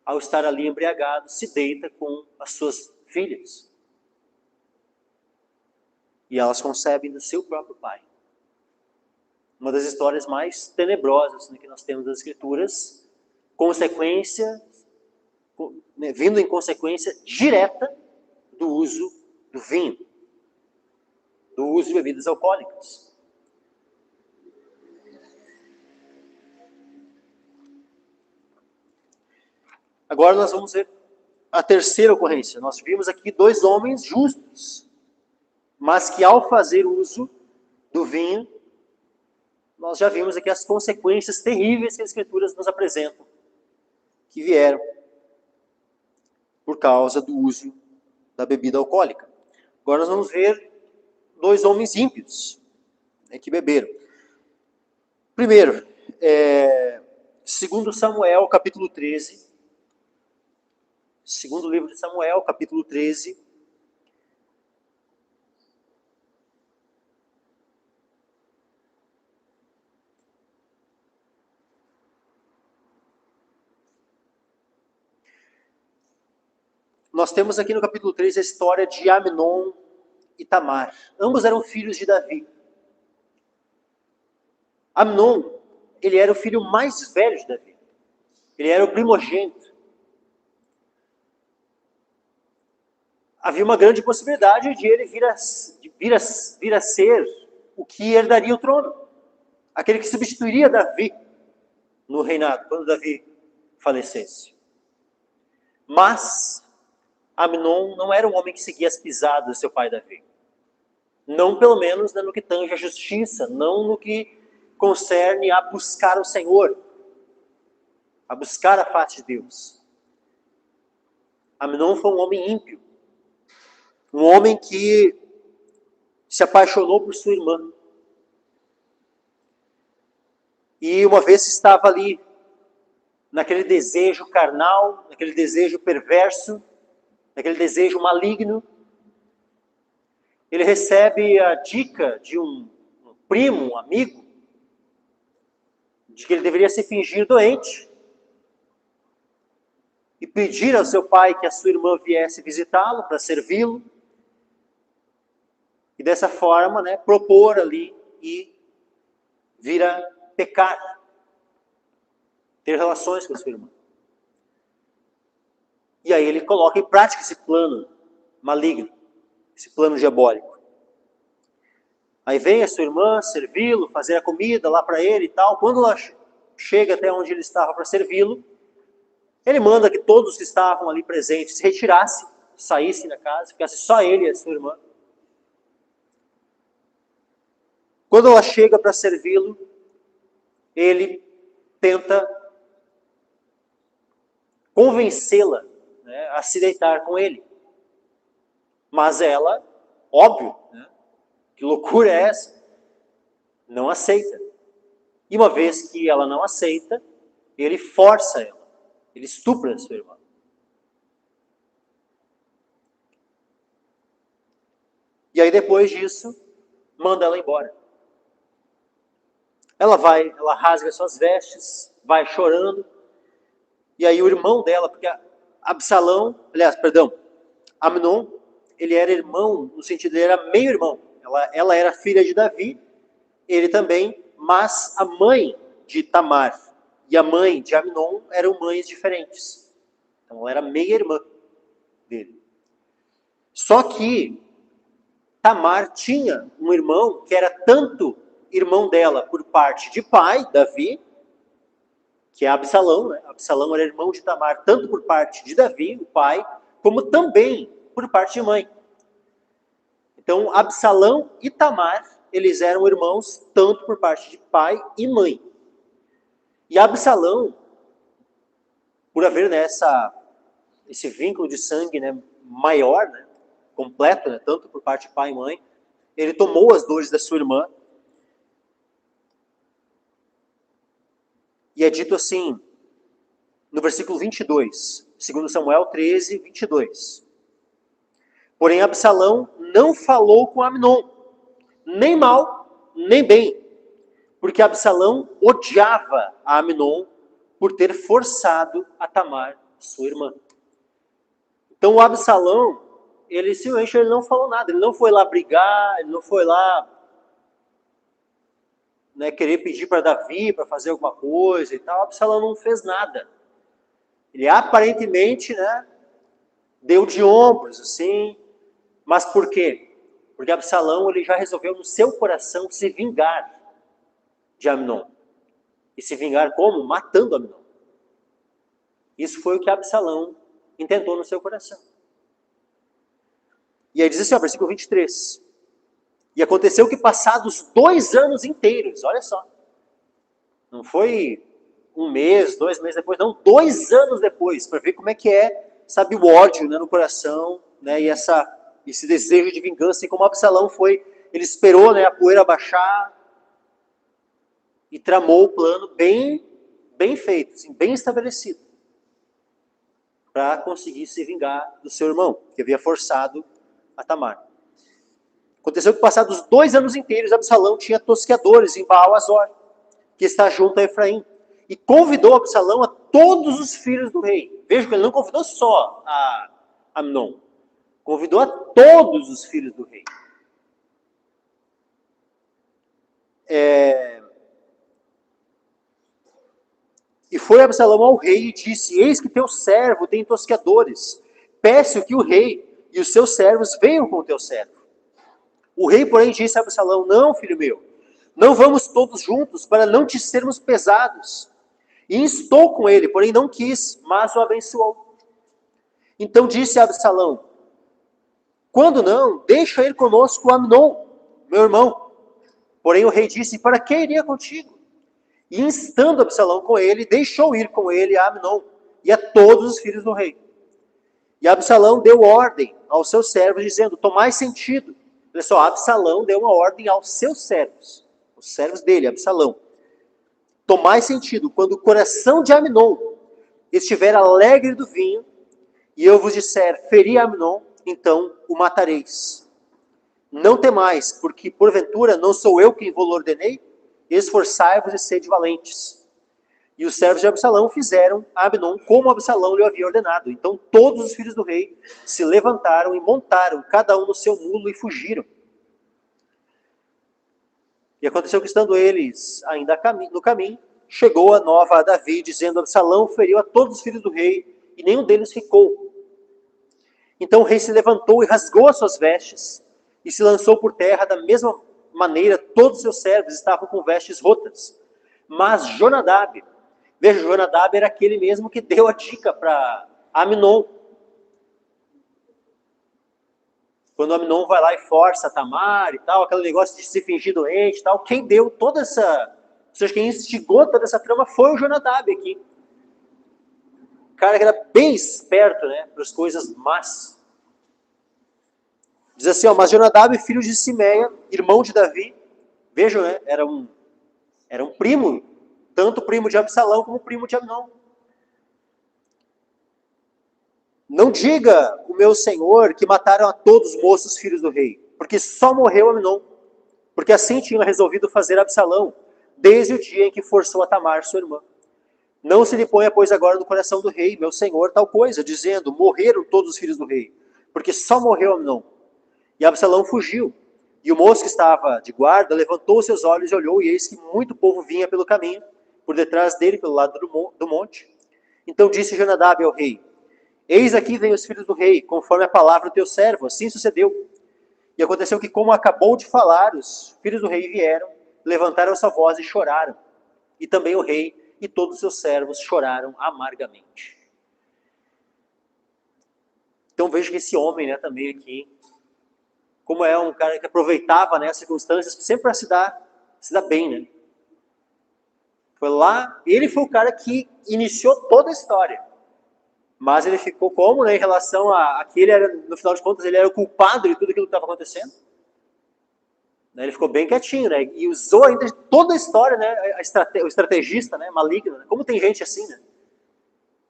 ao estar ali embriagado, se deita com as suas filhas. E elas concebem do seu próprio pai. Uma das histórias mais tenebrosas, né, que nós temos das Escrituras, vindo em consequência direta do uso do vinho, do uso de bebidas alcoólicas. Agora nós vamos ver a terceira ocorrência. Nós vimos aqui 2 homens justos, mas que ao fazer uso do vinho, nós já vimos aqui as consequências terríveis que as Escrituras nos apresentam, que vieram por causa do uso da bebida alcoólica. Agora nós vamos ver 2 homens ímpios, né, que beberam. Primeiro, segundo Samuel, capítulo 13. Segundo livro de Samuel, capítulo 13. Nós temos aqui no capítulo 13 a história de Amnon e Tamar. Ambos eram filhos de Davi. Amnon, ele era o filho mais velho de Davi. Ele era o primogênito. Havia uma grande possibilidade de ele vir a ser o que herdaria o trono. Aquele que substituiria Davi no reinado, quando Davi falecesse. Mas Amnon não era um homem que seguia as pisadas do seu pai Davi. Não pelo menos no que tange a justiça, não no que concerne a buscar o Senhor, a buscar a face de Deus. Amnon foi um homem ímpio, um homem que se apaixonou por sua irmã. E uma vez estava ali, naquele desejo carnal, naquele desejo perverso, naquele desejo maligno, ele recebe a dica de um primo, um amigo, de que ele deveria se fingir doente e pedir ao seu pai que a sua irmã viesse visitá-lo para servi-lo. E dessa forma, né, propor ali e vir a pecar, ter relações com a sua irmã. E aí ele coloca em prática esse plano maligno, esse plano diabólico. Aí vem a sua irmã servi-lo, fazer a comida lá para ele e tal. Quando ela chega até onde ele estava para servi-lo, ele manda que todos que estavam ali presentes se retirassem, saíssem da casa, ficasse só ele e a sua irmã. Quando ela chega para servi-lo, ele tenta convencê-la, né, a se deitar com ele. Mas ela, óbvio, né, que loucura é essa? Não aceita. E uma vez que ela não aceita, ele força ela. Ele estupra a sua irmã. E aí depois disso, manda ela embora. Ela rasga suas vestes, vai chorando. E aí o irmão dela, porque Amnon, ele era irmão, no sentido de ele era meio irmão. Ela era filha de Davi, ele também, mas a mãe de Tamar e a mãe de Amnon eram mães diferentes. Então ela era meia irmã dele. Só que Tamar tinha um irmão que era tanto irmão dela por parte de pai, Davi, que é Absalão, né? Absalão era irmão de Tamar tanto por parte de Davi, o pai, como também por parte de mãe. Então, Absalão e Tamar, eles eram irmãos tanto por parte de pai e mãe. E Absalão, por haver, né, esse vínculo de sangue, né, maior, né, completo, né, tanto por parte de pai e mãe, ele tomou as dores da sua irmã. E é dito assim, no versículo 22, 2 Samuel 13, 22. Porém, Absalão não falou com Amnon, nem mal, nem bem, porque Absalão odiava a Amnon por ter forçado a Tamar, sua irmã. Então o Absalão, ele simplesmente não falou nada, ele não foi lá brigar, ele não foi lá, né, querer pedir para Davi para fazer alguma coisa e tal. Absalão não fez nada. Ele aparentemente, né, deu de ombros, assim. Mas por quê? Porque Absalão, ele já resolveu no seu coração se vingar de Amnon. E se vingar como? Matando Amnon. Isso foi o que Absalão intentou no seu coração. E aí diz assim, ó, versículo 23. E aconteceu que passados 2 anos inteiros, olha só. Não foi 1 mês, 2 meses depois, não, 2 anos depois, para ver como é que é, sabe, o ódio, né, no coração, né, e esse desejo de vingança, e como Absalão foi, ele esperou, né, a poeira baixar e tramou o plano bem feito, assim, bem estabelecido, para conseguir se vingar do seu irmão, que havia forçado a Tamar. Aconteceu que passados 2 anos inteiros, Absalão tinha tosqueadores em Baal-Azor, que está junto a Efraim, e convidou Absalão a todos os filhos do rei. Veja que ele não convidou só a Amnon, convidou a todos os filhos do rei. E foi Absalão ao rei e disse: eis que teu servo tem tosqueadores. Peço que o rei e os seus servos venham com o teu servo. O rei, porém, disse a Absalão: não, filho meu, não vamos todos juntos, para não te sermos pesados. E instou com ele, porém não quis, mas o abençoou. Então disse a Absalão: quando não, deixa ir conosco Amnon, meu irmão. Porém o rei disse: para que iria contigo? E instando Absalão com ele, deixou ir com ele a Amnon e a todos os filhos do rei. E Absalão deu ordem aos seus servos, dizendo: tomai sentido. Olha só, Absalão deu uma ordem aos seus servos, os servos dele, Absalão. Tomai sentido, quando o coração de Amnon estiver alegre do vinho, e eu vos disser, feri Amnon, então o matareis. Não temais, porque porventura não sou eu quem vos ordenei? Esforçai-vos e sede valentes. E os servos de Absalão fizeram a Amnon como Absalão lhe havia ordenado. Então todos os filhos do rei se levantaram e montaram, cada um no seu mulo, e fugiram. E aconteceu que, estando eles ainda no caminho, chegou a nova a Davi, dizendo: Absalão feriu a todos os filhos do rei, e nenhum deles ficou. Então o rei se levantou e rasgou as suas vestes, e se lançou por terra. Da mesma maneira, todos os seus servos estavam com vestes rotas. Mas Jonadab, veja, Jonadab era aquele mesmo que deu a dica para Amnon. Quando Amnon vai lá e força Tamar e tal, aquele negócio de se fingir doente e tal, quem deu toda essa... Ou seja, quem instigou toda essa trama foi o Jonadab aqui. O cara que era bem esperto, né, para as coisas más. Diz assim, ó, mas Jonadab, filho de Simeia, irmão de Davi, vejam, né, era um primo, tanto primo de Absalão como primo de Amnon. Não diga o meu senhor que mataram a todos os moços filhos do rei, porque só morreu Amnon, porque assim tinha resolvido fazer Absalão, desde o dia em que forçou a Tamar, sua irmã. Não se lhe ponha, pois, agora no coração do rei, meu senhor, tal coisa, dizendo, morreram todos os filhos do rei, porque só morreu Amnon. E Absalão fugiu, e o moço que estava de guarda levantou seus olhos e olhou, e eis que muito povo vinha pelo caminho, por detrás dele, pelo lado do monte. Então disse Jonadab ao rei: eis aqui vêm os filhos do rei, conforme a palavra do teu servo. Assim sucedeu. E aconteceu que, como acabou de falar, os filhos do rei vieram, levantaram a sua voz e choraram. E também o rei e todos os seus servos choraram amargamente. Então veja que esse homem, né, também aqui, como é um cara que aproveitava, né, as circunstâncias sempre para se dar bem, né? Foi lá, ele foi o cara que iniciou toda a história. Mas ele ficou como, né, em relação a que ele era, no final de contas, ele era o culpado de tudo aquilo que estava acontecendo. Ele ficou bem quietinho, né, e usou ainda toda a história, né, o estrategista, né, maligno. Né, como tem gente assim, né?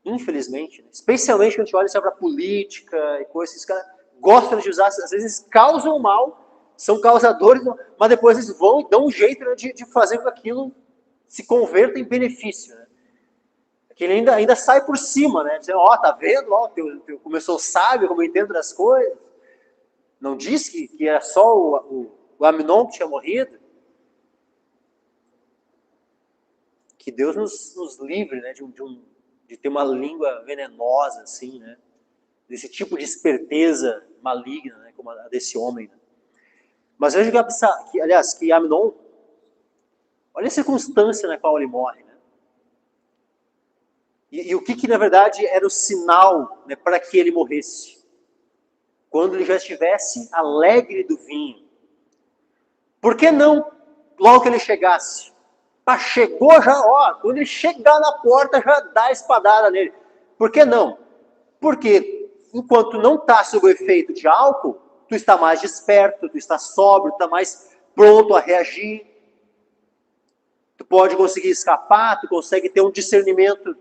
Infelizmente, né, especialmente quando a gente olha para a política e coisas, esse cara gostam de usar, às vezes causam mal, são causadores, mas depois eles vão e dão um jeito, né, de fazer com que aquilo se converta em benefício. Né? Que ele ainda sai por cima, né? Dizendo, ó, tá vendo? Ó, como eu sou sábio, como eu entendo das coisas. Não diz que era só o Amnon que tinha morrido. Que Deus nos livre, né, de ter uma língua venenosa, assim, né? Desse tipo de esperteza maligna, né, como a desse homem. Né? Mas veja que Amnon, olha a circunstância na qual ele morre. Né? E o que na verdade era o sinal, né, para que ele morresse? Quando ele já estivesse alegre do vinho. Por que não, logo que ele chegasse? Pá, chegou já, ó, quando ele chegar na porta, já dá a espadada nele. Por que não? Porque enquanto não está sob o efeito de álcool, tu está mais desperto, tu está sóbrio, tu está mais pronto a reagir. Tu pode conseguir escapar, tu consegue ter um discernimento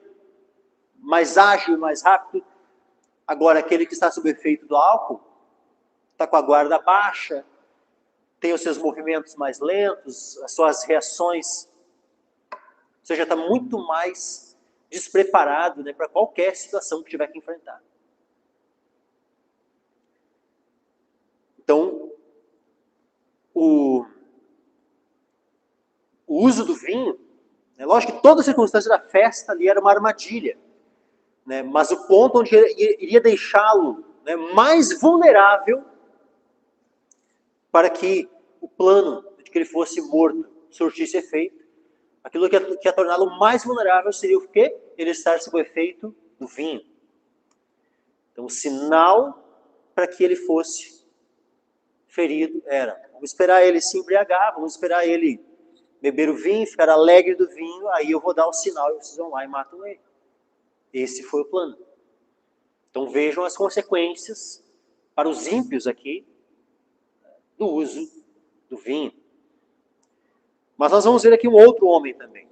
mais ágil, mais rápido. Agora, aquele que está sob o efeito do álcool, está com a guarda baixa, tem os seus movimentos mais lentos, as suas reações, ou seja, está muito mais despreparado, né, para qualquer situação que tiver que enfrentar. Então, o uso do vinho, né, lógico que toda a circunstância da festa ali era uma armadilha, né, mas o ponto onde iria deixá-lo, né, mais vulnerável para que o plano de que ele fosse morto surtisse efeito, aquilo que ia torná-lo mais vulnerável seria o quê? Ele estar sob o efeito do vinho. Então, o sinal para que ele fosse ferido era: vamos esperar ele se embriagar, vamos esperar ele beber o vinho, ficar alegre do vinho, aí eu vou dar o sinal e vocês vão lá e matam ele. Esse foi o plano. Então vejam as consequências para os ímpios aqui do uso do vinho. Mas nós vamos ver aqui um outro homem também.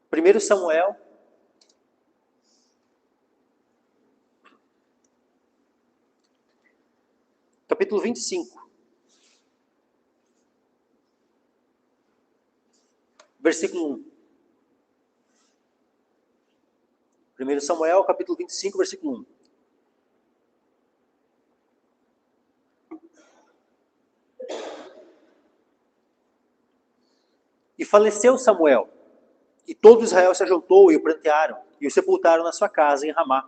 Primeiro Samuel, capítulo 25. Versículo 1. 1 Samuel, capítulo 25, versículo 1. E faleceu Samuel, e todo Israel se ajuntou e o prantearam, e o sepultaram na sua casa em Ramá.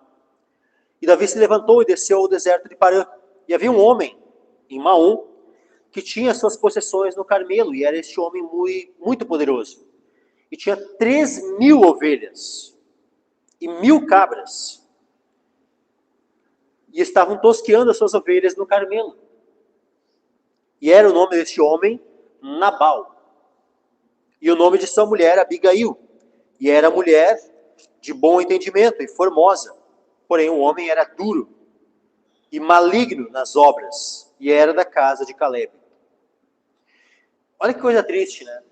E Davi se levantou e desceu ao deserto de Parã. E havia um homem em Maom que tinha suas possessões no Carmelo, e era este homem muito poderoso. E tinha 3.000 ovelhas e 1.000 cabras. E estavam tosqueando as suas ovelhas no Carmelo. E era o nome deste homem Nabal. E o nome de sua mulher Abigail. E era mulher de bom entendimento e formosa. Porém o homem era duro e maligno nas obras. E era da casa de Caleb. Olha que coisa triste, né?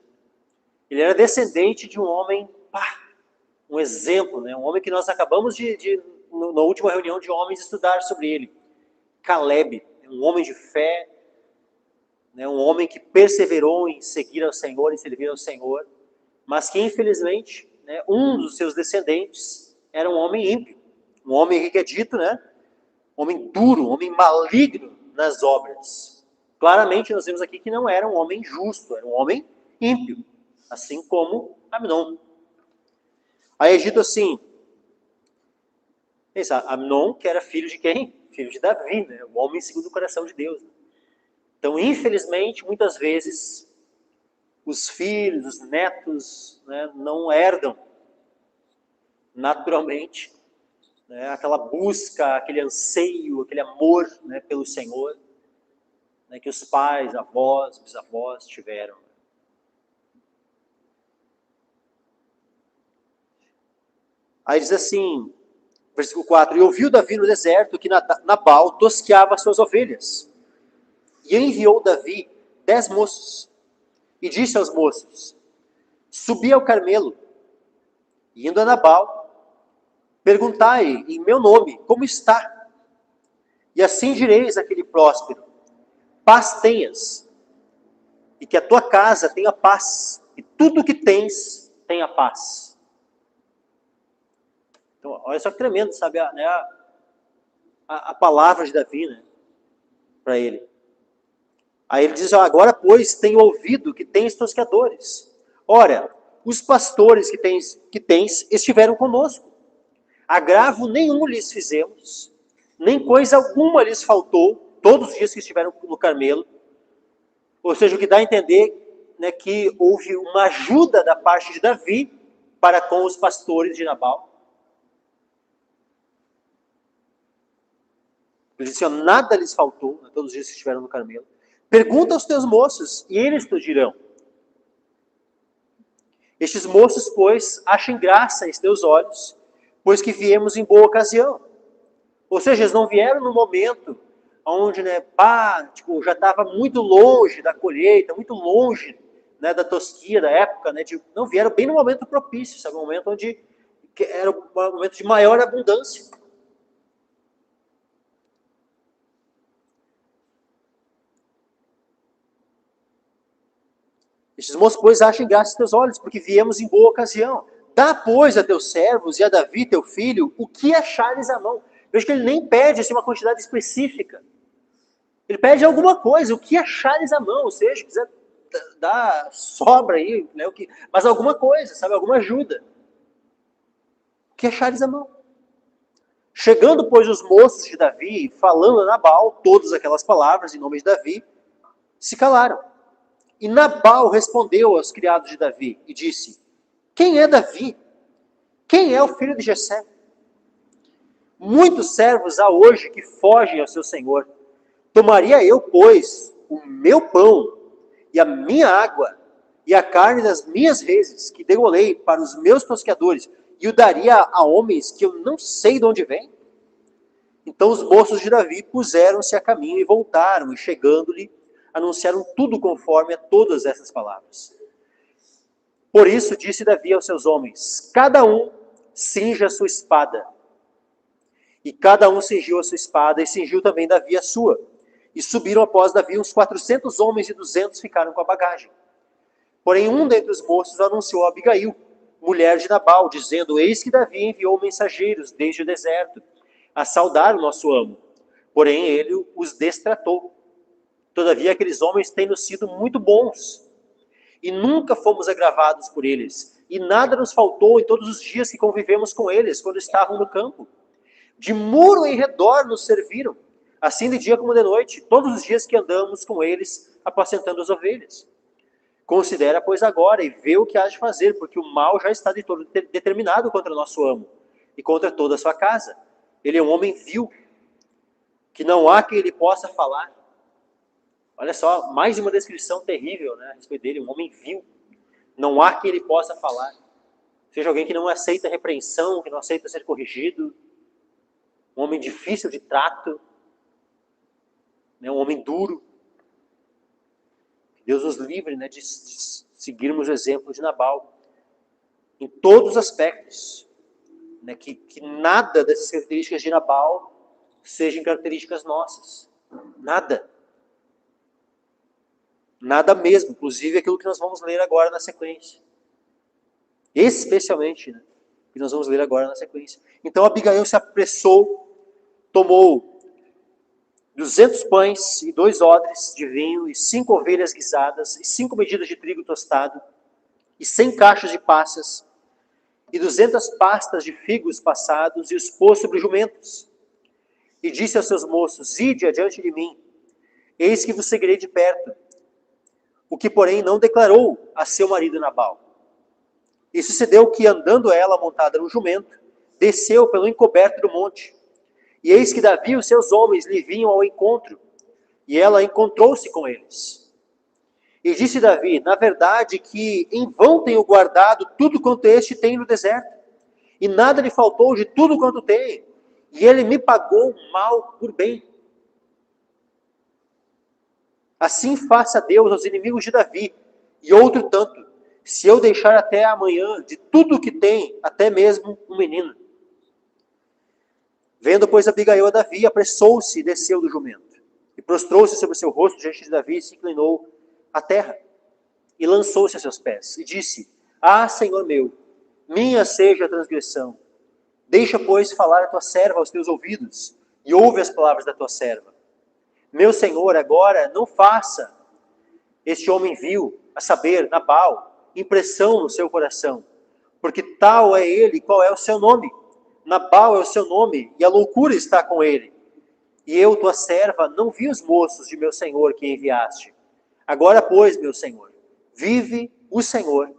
Ele era descendente de um homem, um exemplo, né? Um homem que nós acabamos na última reunião de homens, estudar sobre ele. Caleb, um homem de fé, né? Um homem que perseverou em seguir ao Senhor, em servir ao Senhor, mas que infelizmente, né, um dos seus descendentes era um homem ímpio. Um homem que é dito, né? Um homem duro, um homem maligno nas obras. Claramente nós vemos aqui que não era um homem justo, era um homem ímpio. Assim como Amnon. Aí é dito assim, Amnon, que era filho de quem? Filho de Davi, né? O homem segundo o coração de Deus. Né? Então, infelizmente, muitas vezes, os filhos, os netos, né, não herdam naturalmente, né, aquela busca, aquele anseio, aquele amor, né, pelo Senhor, né, que os pais, avós, bisavós tiveram. Aí diz assim, versículo 4, e ouviu Davi no deserto que Nabal tosqueava suas ovelhas. E enviou Davi 10 moços, e disse aos moços, subi ao Carmelo, Indo a Nabal, perguntai em meu nome, como está? E assim direis àquele próspero, paz tenhas, e que a tua casa tenha paz, e tudo que tens tenha paz. Então, olha só que tremendo, sabe, a palavra de Davi, né, para ele. Aí ele diz, agora, pois, tenho ouvido que tens tosqueadores. Ora, os pastores que tens estiveram conosco. Agravo nenhum lhes fizemos, nem coisa alguma lhes faltou, todos os dias que estiveram no Carmelo. Ou seja, o que dá a entender, né, que houve uma ajuda da parte de Davi para com os pastores de Nabal. Ele disse, nada lhes faltou, né, todos os dias que estiveram no Carmelo. Pergunta aos teus moços, e eles te dirão. Estes moços, pois, achem graça em teus olhos, pois que viemos em boa ocasião. Ou seja, eles não vieram no momento onde, né, já estava muito longe da colheita, muito longe, né, da tosquia da época, né, não vieram bem no momento propício, sabe, um momento onde era um momento de maior abundância. Estes moços, pois, achem graça em teus olhos, porque viemos em boa ocasião. Dá, pois, a teus servos e a Davi, teu filho, o que achares à mão. Veja que ele nem pede assim, uma quantidade específica. Ele pede alguma coisa, o que achares à mão, ou seja, quiser dar sobra aí, né, mas alguma coisa, sabe, alguma ajuda. O que achares à mão. Chegando, pois, os moços de Davi, falando a Nabal todas aquelas palavras em nome de Davi, se calaram. E Nabal respondeu aos criados de Davi e disse, quem é Davi? Quem é o filho de Jessé? Muitos servos há hoje que fogem ao seu senhor. Tomaria eu, pois, o meu pão e a minha água e a carne das minhas reses, que degolei para os meus tosqueadores, e o daria a homens que eu não sei de onde vêm? Então os moços de Davi puseram-se a caminho e voltaram, e chegando-lhe, anunciaram tudo conforme a todas essas palavras. Por isso disse Davi aos seus homens, cada um cinja a sua espada. E cada um cingiu a sua espada, e cingiu também Davi a sua. E subiram após Davi uns 400 homens, e 200 ficaram com a bagagem. Porém um dentre os moços anunciou a Abigail, mulher de Nabal, dizendo, eis que Davi enviou mensageiros desde o deserto, a saudar o nosso amo. Porém ele os destratou. Todavia aqueles homens têm nos sido muito bons, e nunca fomos agravados por eles, e nada nos faltou em todos os dias que convivemos com eles, quando estavam no campo. De muro em redor nos serviram, assim de dia como de noite, todos os dias que andamos com eles, apacentando as ovelhas. Considera, pois, agora, e vê o que há de fazer, porque o mal já está de todo determinado contra o nosso amo, e contra toda a sua casa. Ele é um homem vil, que não há quem ele possa falar. Olha só, mais uma descrição terrível, né, a respeito dele, um homem vil. Não há quem ele possa falar. Seja alguém que não aceita repreensão, que não aceita ser corrigido. Um homem difícil de trato. Né, um homem duro. Que Deus nos livre, né, de seguirmos o exemplo de Nabal. Em todos os aspectos. Né, que nada dessas características de Nabal sejam características nossas. Nada. Nada mesmo, inclusive aquilo que nós vamos ler agora na sequência. Especialmente, né, que nós vamos ler agora na sequência. Então Abigail se apressou, tomou 200 pães e 2 odres de vinho, e 5 ovelhas guisadas, e 5 medidas de trigo tostado, e 100 cachos de passas, e 200 pastas de figos passados, e os pôs sobre jumentos. E disse aos seus moços, ide adiante de mim, eis que vos seguirei de perto. O que, porém, não declarou a seu marido Nabal. E sucedeu que, andando ela montada no jumento, desceu pelo encoberto do monte. E eis que Davi e os seus homens lhe vinham ao encontro, e ela encontrou-se com eles. E disse Davi, na verdade que em vão tenho guardado tudo quanto este tem no deserto, e nada lhe faltou de tudo quanto tem, e ele me pagou mal por bem. Assim faça Deus aos inimigos de Davi, e outro tanto, se eu deixar até amanhã de tudo que tem, até mesmo um menino? Vendo, pois, Abigail a Davi, apressou-se e desceu do jumento. E prostrou-se sobre o seu rosto diante de Davi e se inclinou à terra. E lançou-se a seus pés. E disse: Ah, Senhor meu, minha seja a transgressão. Deixa, pois, falar a tua serva aos teus ouvidos, e ouve as palavras da tua serva. Meu Senhor, agora não faça este homem vil, a saber, Nabal, impressão no seu coração, porque tal é ele, qual é o seu nome. Nabal é o seu nome, e a loucura está com ele. E eu, tua serva, não vi os moços de meu senhor que enviaste. Agora, pois, meu senhor, vive o Senhor,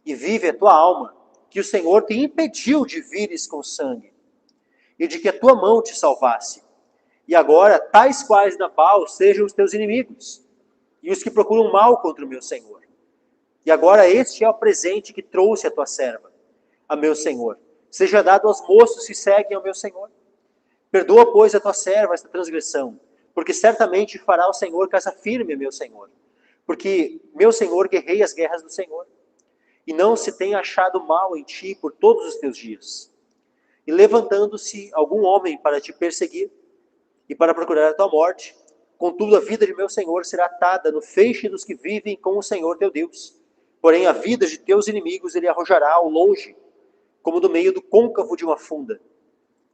e vive a tua alma, que o Senhor te impediu de vires com sangue, e de que a tua mão te salvasse. E agora, tais quais Nabal sejam os teus inimigos, e os que procuram mal contra o meu senhor. E agora este é o presente que trouxe a tua serva, a meu senhor. Seja dado aos moços que seguem ao meu senhor. Perdoa, pois, a tua serva esta transgressão, porque certamente fará o Senhor casa firme, meu senhor. Porque meu senhor guerreia as guerras do Senhor, e não se tem achado mal em ti por todos os teus dias. E levantando-se algum homem para te perseguir, e para procurar a tua morte, contudo a vida de meu senhor será atada no feixe dos que vivem com o Senhor teu Deus. Porém a vida de teus inimigos ele arrojará ao longe, como do meio do côncavo de uma funda.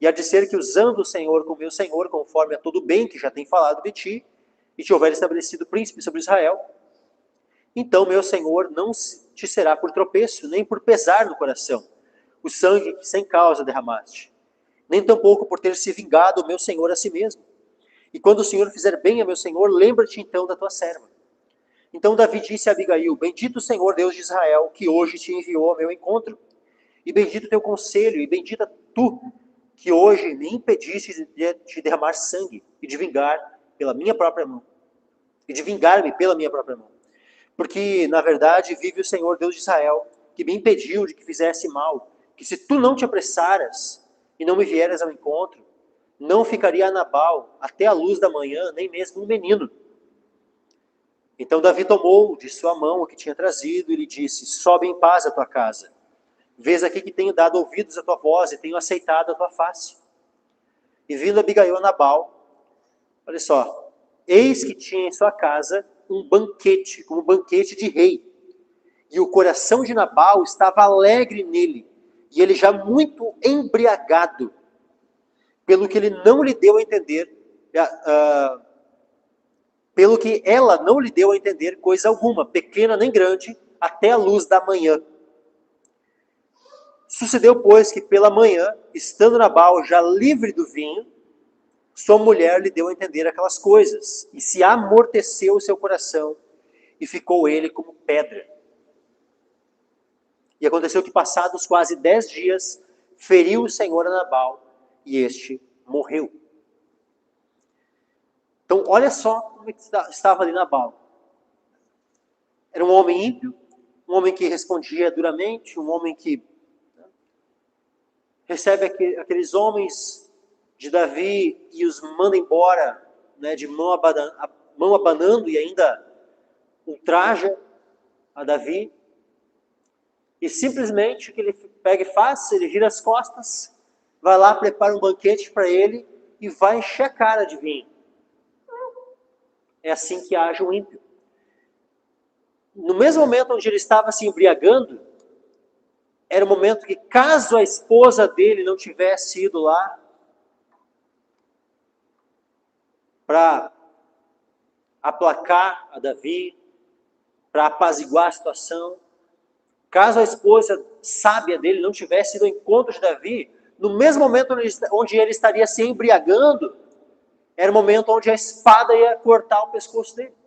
E há de ser que usando o Senhor com meu Senhor, conforme a todo o bem que já tem falado de ti, e te houver estabelecido príncipe sobre Israel, então meu Senhor não te será por tropeço, nem por pesar no coração, o sangue que sem causa derramaste, nem tampouco por ter se vingado o meu Senhor a si mesmo. E quando o Senhor fizer bem a meu Senhor, lembra-te então da tua serva. Então Davi disse a Abigail: Bendito o Senhor Deus de Israel, que hoje te enviou ao meu encontro, e bendito teu conselho, e bendita tu, que hoje me impediste de derramar sangue, e de vingar pela minha própria mão, e de vingar-me pela minha própria mão. Porque, na verdade, vive o Senhor Deus de Israel, que me impediu de que fizesse mal, que se tu não te apressaras e não me vieras ao encontro, não ficaria a Nabal até a luz da manhã, nem mesmo um menino. Então Davi tomou de sua mão o que tinha trazido e lhe disse: Sobe em paz à tua casa. Vês aqui que tenho dado ouvidos à tua voz e tenho aceitado a tua face. E vindo Abigail a Nabal, olha só, eis que tinha em sua casa um banquete, como um banquete de rei. E o coração de Nabal estava alegre nele, e ele já muito embriagado, pelo que ele não lhe deu a entender, pelo que ela não lhe deu a entender coisa alguma, pequena nem grande, até a luz da manhã. Sucedeu, pois, que pela manhã, estando Nabal já livre do vinho, sua mulher lhe deu a entender aquelas coisas, e se amorteceu o seu coração, e ficou ele como pedra. E aconteceu que, passados quase 10 dias, feriu o Senhor a Nabal, e este morreu. Então, olha só como estava ali Nabal. Era um homem ímpio, um homem que respondia duramente, um homem que recebe aqueles homens de Davi e os manda embora, né, de mão abanando, e ainda ultraja a Davi. E simplesmente o que ele pega e faz, ele vira as costas, vai lá, prepara um banquete para ele e vai encher a cara de vinho. É assim que age um ímpio. No mesmo momento onde ele estava se embriagando, era o momento que, caso a esposa dele não tivesse ido lá para aplacar a Davi, para apaziguar a situação, caso a esposa sábia dele não tivesse ido ao encontro de Davi, no mesmo momento onde ele estaria se embriagando, era o momento onde a espada ia cortar o pescoço dele.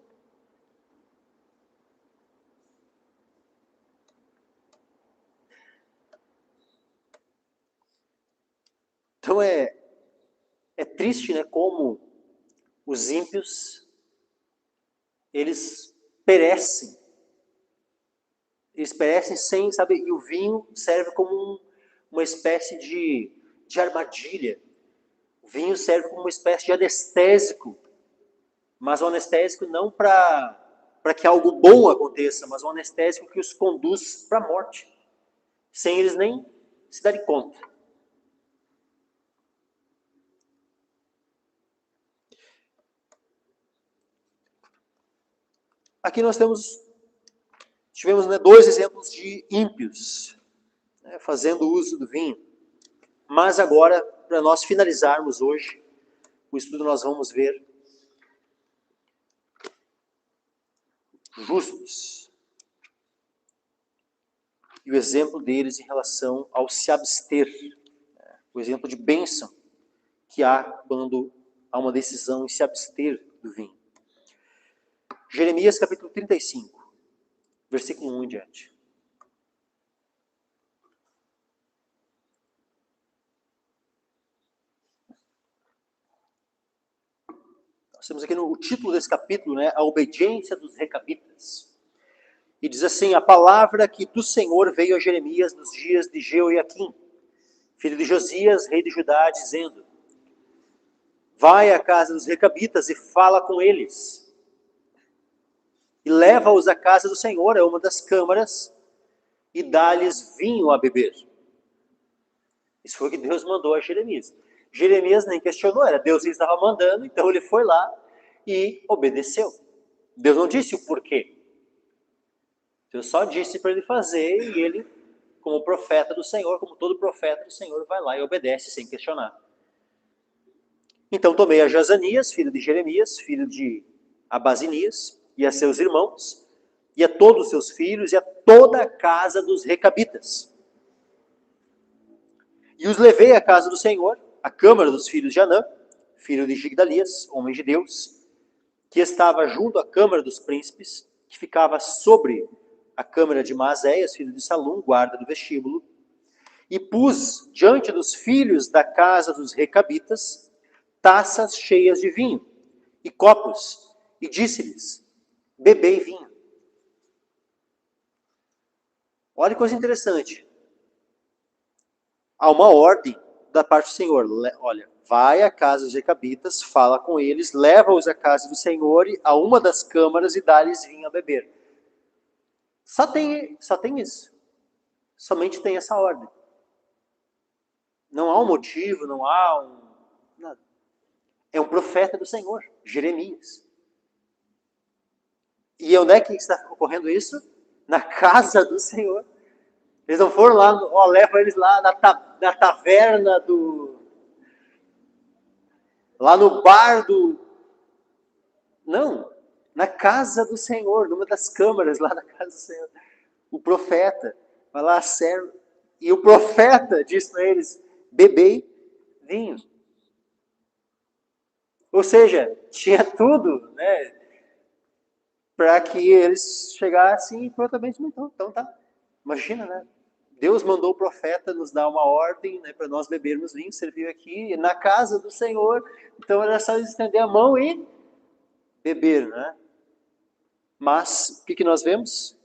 Então é triste, né, como os ímpios, eles perecem. Eles perecem sem, sabe, e o vinho serve como uma espécie de armadilha. O vinho serve como uma espécie de anestésico, mas um anestésico não para para que algo bom aconteça, mas um anestésico que os conduz para a morte, sem eles nem se darem conta. Aqui nós tivemos, né, dois exemplos de ímpios, né, fazendo uso do vinho. Mas agora, para nós finalizarmos hoje o estudo, nós vamos ver justos e o exemplo deles em relação ao se abster, né, o exemplo de bênção que há quando há uma decisão em se abster do vinho. Jeremias capítulo 35, versículo 1 em diante. Nós temos aqui o título desse capítulo, né, a obediência dos recabitas. E diz assim: a palavra que do Senhor veio a Jeremias nos dias de Jeoiaquim, filho de Josias, rei de Judá, dizendo: vai à casa dos recabitas e fala com eles, e leva-os à casa do Senhor, a uma das câmaras, e dá-lhes vinho a beber. Isso foi o que Deus mandou a Jeremias. Jeremias nem questionou, era Deus que estava mandando, então ele foi lá e obedeceu. Deus não disse o porquê. Deus só disse para ele fazer, e ele, como profeta do Senhor, como todo profeta do Senhor, vai lá e obedece sem questionar. Então tomei a Jazanias, filho de Jeremias, filho de Abazinias, e a seus irmãos, e a todos os seus filhos, e a toda a casa dos recabitas. E os levei à casa do Senhor, à câmara dos filhos de Anã, filho de Gigdalias, homem de Deus, que estava junto à câmara dos príncipes, que ficava sobre a câmara de Maazéias, filho de Salum, guarda do vestíbulo, e pus diante dos filhos da casa dos recabitas taças cheias de vinho e copos, e disse-lhes: bebei vinho. Olha que coisa interessante. Há uma ordem da parte do Senhor. Olha, vai à casa dos recabitas, fala com eles, leva-os à casa do Senhor, a uma das câmaras, e dá-lhes vinho a beber. Só tem isso. Somente tem essa ordem. Não há um motivo, não há nada. É um profeta do Senhor, Jeremias. E onde é que está ocorrendo isso? Na casa do Senhor. Eles não foram lá, leva eles lá na taverna lá no bar Não, na casa do Senhor, numa das câmaras lá na casa do Senhor. O profeta vai lá, serve, e o profeta diz para eles: bebei vinho. Ou seja, tinha tudo, né, para que eles chegassem e prontamente, então tá. Imagina, né? Deus mandou o profeta nos dar uma ordem, né, para nós bebermos vinho, serviu aqui na casa do Senhor. Então era só estender a mão e beber, né? Mas o que nós vemos?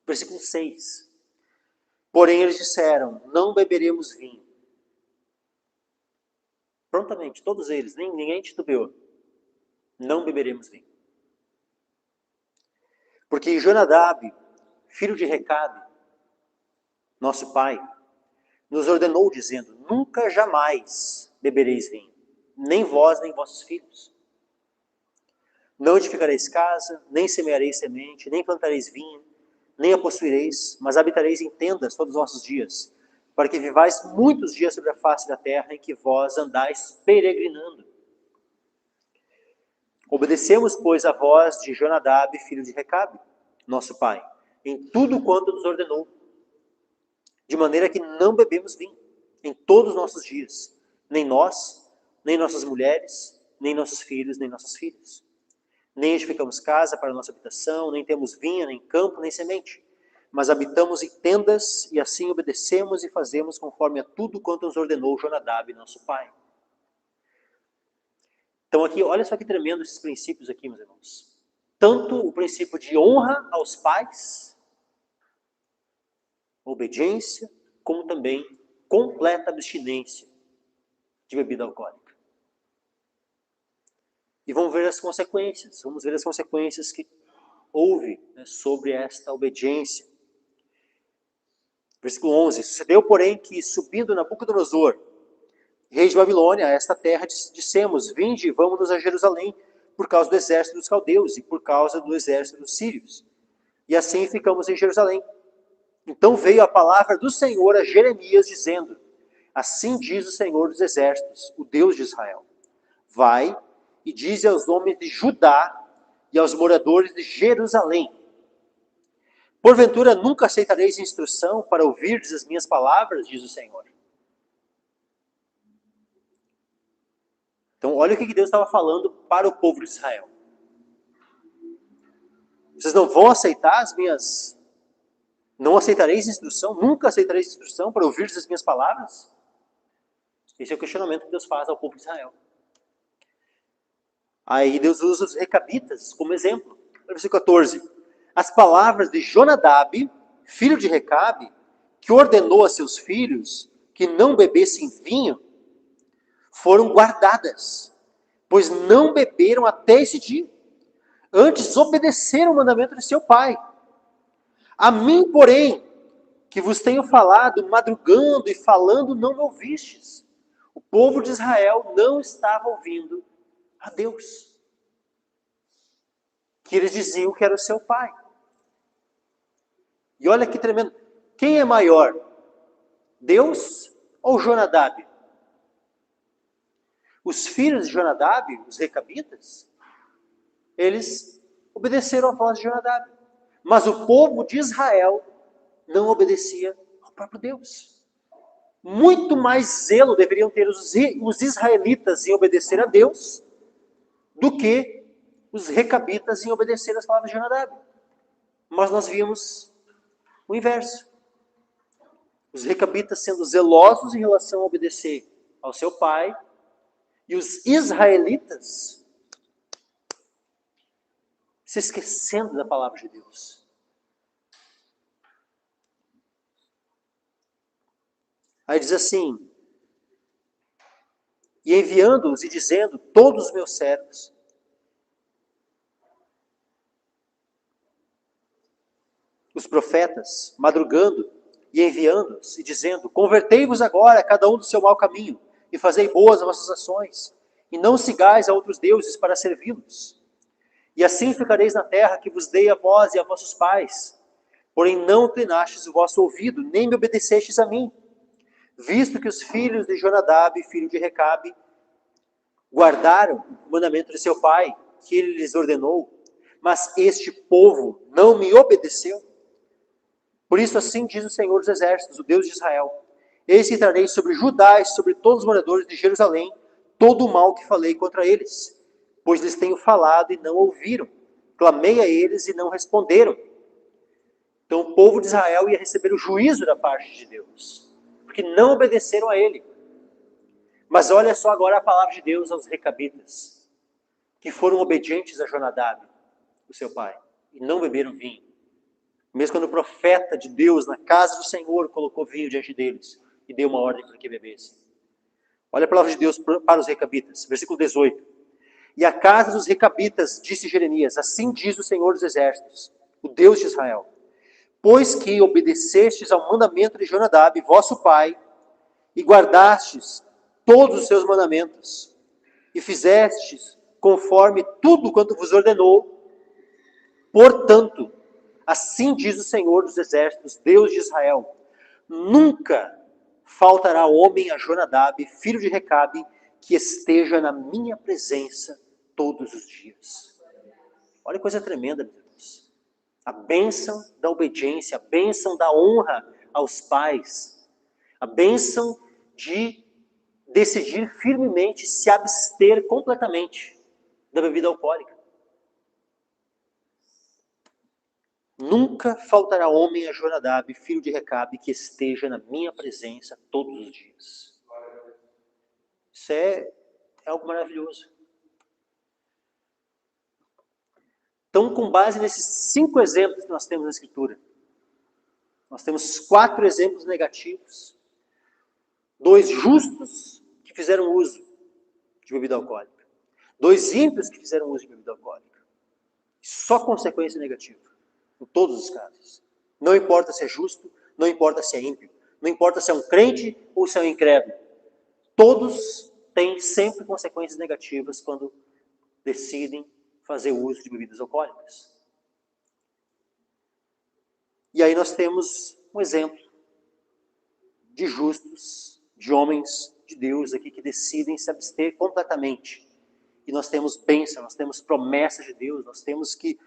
Versículo 6. Porém eles disseram: não beberemos vinho. Prontamente, todos eles, ninguém titubeou. Não beberemos vinho. Porque Jonadab, filho de Recabe, nosso pai, nos ordenou dizendo: nunca jamais bebereis vinho, nem vós, nem vossos filhos. Não edificareis casa, nem semeareis semente, nem plantareis vinho, nem a possuireis, mas habitareis em tendas todos os vossos dias, para que vivais muitos dias sobre a face da terra em que vós andais peregrinando. Obedecemos, pois, a voz de Jonadab, filho de Recabe, nosso pai, em tudo quanto nos ordenou, de maneira que não bebemos vinho em todos os nossos dias, nem nós, nem nossas mulheres, nem nossos filhos, nem nossas filhas. Nem edificamos casa para nossa habitação, nem temos vinha, nem campo, nem semente. Mas habitamos em tendas, e assim obedecemos e fazemos conforme a tudo quanto nos ordenou Jonadab, nosso pai. Então aqui, olha só que tremendo esses princípios aqui, meus irmãos. Tanto o princípio de honra aos pais, obediência, como também completa abstinência de bebida alcoólica. E vamos ver as consequências. Vamos ver as consequências que ouve, né, sobre esta obediência. Versículo 11. Sucedeu, porém, que subindo Nabucodonosor, rei de Babilônia, a esta terra, dissemos: vinde, vamos-nos a Jerusalém, por causa do exército dos caldeus e por causa do exército dos sírios. E assim ficamos em Jerusalém. Então veio a palavra do Senhor a Jeremias, dizendo: assim diz o Senhor dos exércitos, o Deus de Israel: vai e dize aos homens de Judá e aos moradores de Jerusalém: porventura nunca aceitareis instrução para ouvirdes as minhas palavras, diz o Senhor. Então olha o que Deus estava falando para o povo de Israel. Vocês não vão aceitar as minhas... Não aceitareis instrução? Nunca aceitareis instrução para ouvirdes as minhas palavras? Esse é o questionamento que Deus faz ao povo de Israel. Aí Deus usa os recabitas como exemplo. Versículo 14. As palavras de Jonadab, filho de Recabe, que ordenou a seus filhos que não bebessem vinho, foram guardadas, pois não beberam até esse dia. Antes obedeceram o mandamento de seu pai. A mim, porém, que vos tenho falado, madrugando e falando, não me ouvistes. O povo de Israel não estava ouvindo a Deus, que eles diziam que era o seu pai. E olha que tremendo. Quem é maior? Deus ou Jonadab? Os filhos de Jonadab, os recabitas, eles obedeceram à voz de Jonadab. Mas o povo de Israel não obedecia ao próprio Deus. Muito mais zelo deveriam ter os israelitas em obedecer a Deus do que os recabitas em obedecer às palavras de Jonadab. Mas nós vimos o inverso. Os recabitas sendo zelosos em relação a obedecer ao seu pai, e os israelitas se esquecendo da palavra de Deus. Aí diz assim: e enviando-os e dizendo, todos os meus servos, os profetas, madrugando e enviando-os e dizendo, convertei-vos agora, cada um do seu mau caminho, e fazei boas as vossas ações, e não sigais a outros deuses para servi-los. E assim ficareis na terra que vos dei a vós e a vossos pais. Porém não inclinastes o vosso ouvido, nem me obedecestes a mim. Visto que os filhos de Jonadab, filho de Recabe, guardaram o mandamento de seu pai, que ele lhes ordenou, mas este povo não me obedeceu. Por isso assim diz o Senhor dos Exércitos, o Deus de Israel: eis que trarei sobre Judá e sobre todos os moradores de Jerusalém todo o mal que falei contra eles, pois lhes tenho falado e não ouviram. Clamei a eles e não responderam. Então o povo de Israel ia receber o juízo da parte de Deus, porque não obedeceram a ele. Mas olha só agora a palavra de Deus aos recabitas, que foram obedientes a Jonadab, o seu pai, e não beberam vinho. Mesmo quando o profeta de Deus, na casa do Senhor, colocou vinho diante deles e deu uma ordem para que bebessem. Olha a palavra de Deus para os recabitas, versículo 18. E a casa dos recabitas, disse Jeremias, assim diz o Senhor dos Exércitos, o Deus de Israel: pois que obedecestes ao mandamento de Jonadab, vosso pai, e guardastes todos os seus mandamentos, e fizestes conforme tudo quanto vos ordenou, portanto, assim diz o Senhor dos Exércitos, Deus de Israel: nunca faltará homem a Jonadab, filho de Recabe, que esteja na minha presença todos os dias. Olha que coisa tremenda, meu Deus. A bênção da obediência, a bênção da honra aos pais, a bênção de decidir firmemente se abster completamente da bebida alcoólica. Nunca faltará homem a Jonadab, filho de Recabe, que esteja na minha presença todos os dias. Isso é algo maravilhoso. Então, com base nesses 5 exemplos que nós temos na Escritura, nós temos 4 exemplos negativos, 2 justos que fizeram uso de bebida alcoólica, 2 ímpios que fizeram uso de bebida alcoólica. Só consequência negativa. Em todos os casos. Não importa se é justo, não importa se é ímpio. Não importa se é um crente ou se é um incrédulo. Todos têm sempre consequências negativas quando decidem fazer uso de bebidas alcoólicas. E aí nós temos um exemplo de justos, de homens de Deus aqui que decidem se abster completamente. E nós temos bênção, nós temos promessas de Deus, nós temos que,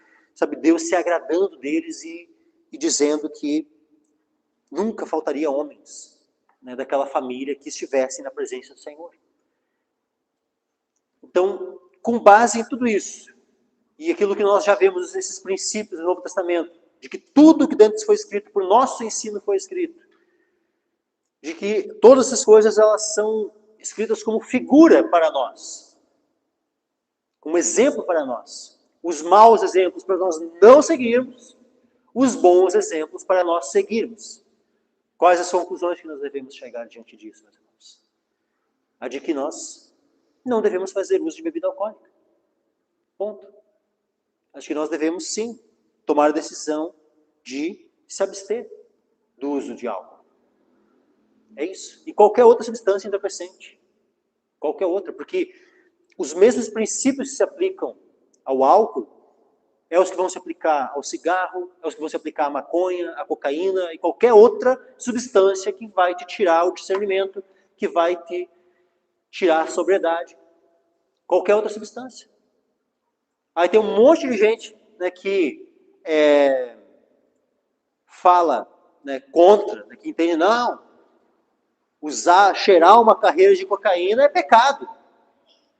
Deus se agradando deles e dizendo que nunca faltaria homens, né, daquela família que estivessem na presença do Senhor. Então, com base em tudo isso, e aquilo que nós já vemos nesses princípios do Novo Testamento, de que tudo que dentro foi escrito, por nosso ensino foi escrito, de que todas essas coisas elas são escritas como figura para nós, como exemplo para nós. Os maus exemplos para nós não seguirmos, os bons exemplos para nós seguirmos. Quais as conclusões que nós devemos chegar diante disso, meus irmãos? A de que nós não devemos fazer uso de bebida alcoólica. Ponto. Acho que nós devemos, sim, tomar a decisão de se abster do uso de álcool. É isso. E qualquer outra substância entorpecente. Qualquer outra. Porque os mesmos princípios que se aplicam ao álcool é os que vão se aplicar ao cigarro, é os que vão se aplicar à maconha, à cocaína e qualquer outra substância que vai te tirar o discernimento, que vai te tirar a sobriedade. Qualquer outra substância. Aí tem um monte de gente, né, que fala, né, contra, né, que entende, não, cheirar uma carreira de cocaína é pecado.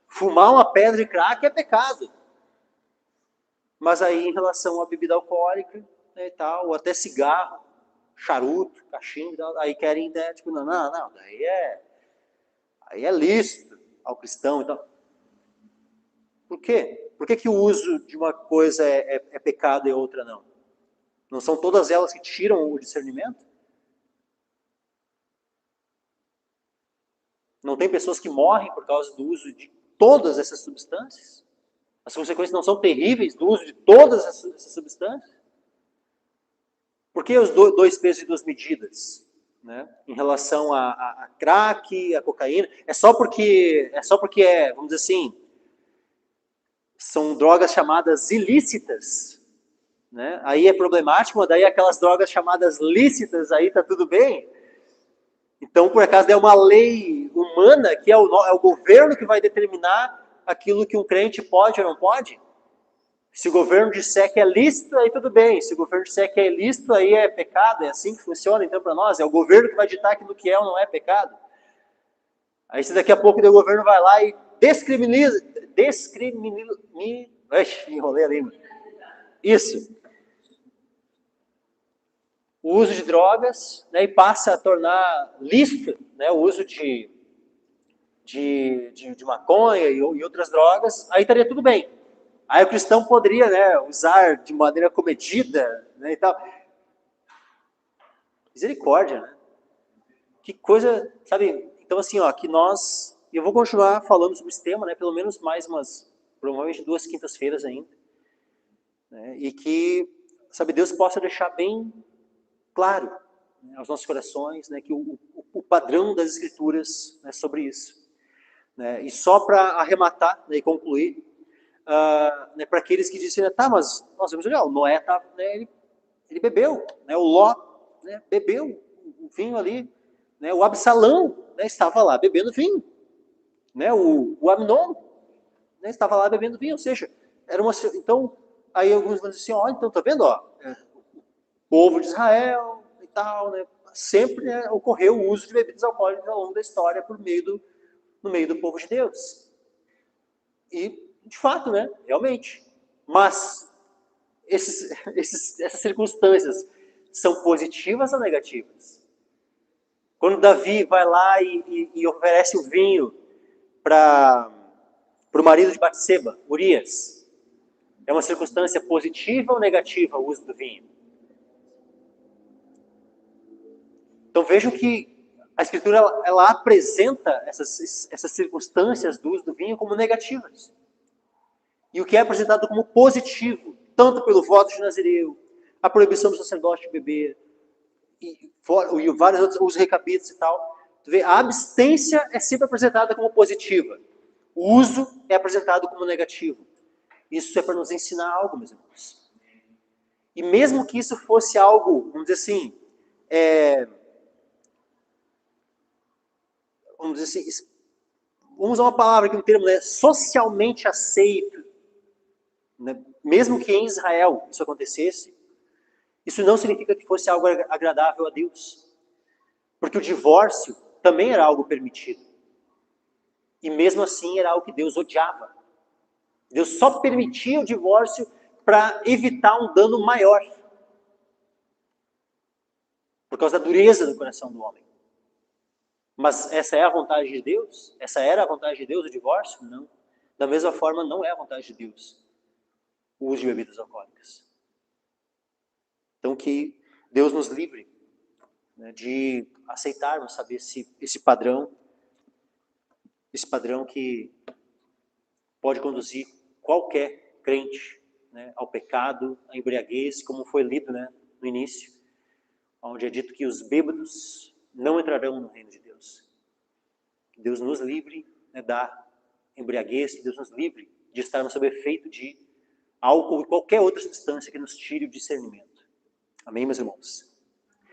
Fumar uma pedra de crack é pecado. Mas aí, em relação à bebida alcoólica, né, e tal, ou até cigarro, charuto, cachimbo, aí querem, né, tipo, não, daí é lícito ao cristão e tal. Por quê? Por que o uso de uma coisa é pecado e outra não? Não são todas elas que tiram o discernimento? Não tem pessoas que morrem por causa do uso de todas essas substâncias? As consequências não são terríveis do uso de todas essas substâncias? Por que os dois pesos e duas medidas, né, em relação a crack, a cocaína? É só porque vamos dizer assim, são drogas chamadas ilícitas, né? Aí é problemático, mas daí aquelas drogas chamadas lícitas, aí tá tudo bem. Então, por acaso, é uma lei humana que é o governo que vai determinar aquilo que um crente pode ou não pode? Se o governo disser que é lícito, aí tudo bem. Se o governo disser que é ilícito, aí é pecado. É assim que funciona, então, para nós. É o governo que vai ditar aquilo que é ou não é pecado. Aí, se daqui a pouco o governo vai lá e enrolei a língua. Isso. O uso de drogas, né, e passa a tornar lícito, né, o uso de maconha e outras drogas, aí estaria tudo bem. Aí o cristão poderia, né, usar de maneira comedida, né, e tal. Misericórdia, né? Que coisa, sabe? Então, assim, ó, que nós... Eu vou continuar falando sobre esse tema, né, pelo menos mais provavelmente 2 quintas-feiras ainda. Né, e que, Deus possa deixar bem claro, né, aos nossos corações, né, que o padrão das Escrituras, né, sobre isso. Né, e só para arrematar, né, e concluir, né, para aqueles que dizem, tá, mas nós vemos, o Noé né, ele bebeu, né, o Ló, né, bebeu o vinho ali, né, o Absalão, né, estava lá bebendo vinho, né, o Amnon, né, estava lá bebendo vinho, ou seja, então, aí alguns vão dizer assim, ó, então tá vendo, ó, o povo de Israel e tal, né, sempre, né, ocorreu o uso de bebidas alcoólicas ao longo da história no meio do povo de Deus. E, de fato, né, realmente. Mas essas circunstâncias são positivas ou negativas? Quando Davi vai lá e oferece o vinho para o marido de Batseba, Urias, é uma circunstância positiva ou negativa o uso do vinho? Então vejam que a Escritura ela apresenta essas circunstâncias do uso do vinho como negativas. E o que é apresentado como positivo tanto pelo voto de Nazireu, a proibição do sacerdote de beber, e vários outros, os recapitos e tal. Tu vê, a abstência é sempre apresentada como positiva. O uso é apresentado como negativo. Isso é para nos ensinar algo, meus irmãos. E mesmo que isso fosse algo, vamos dizer assim, vamos usar uma palavra aqui, um termo, né, socialmente aceito, né, mesmo que em Israel isso acontecesse, isso não significa que fosse algo agradável a Deus. Porque o divórcio também era algo permitido. E mesmo assim era algo que Deus odiava. Deus só permitia o divórcio para evitar um dano maior. Por causa da dureza do coração do homem. Mas essa é a vontade de Deus? Essa era a vontade de Deus, o divórcio? Não. Da mesma forma, não é a vontade de Deus o uso de bebidas alcoólicas. Então que Deus nos livre, né, de aceitarmos, saber, esse padrão que pode conduzir qualquer crente, né, ao pecado, à embriaguez, como foi lido, né, no início, onde é dito que os bêbados não entrarão no reino de Deus. Que Deus nos livre, né, da embriaguez, que Deus nos livre de estarmos sob efeito de álcool e qualquer outra substância que nos tire o discernimento. Amém, meus irmãos?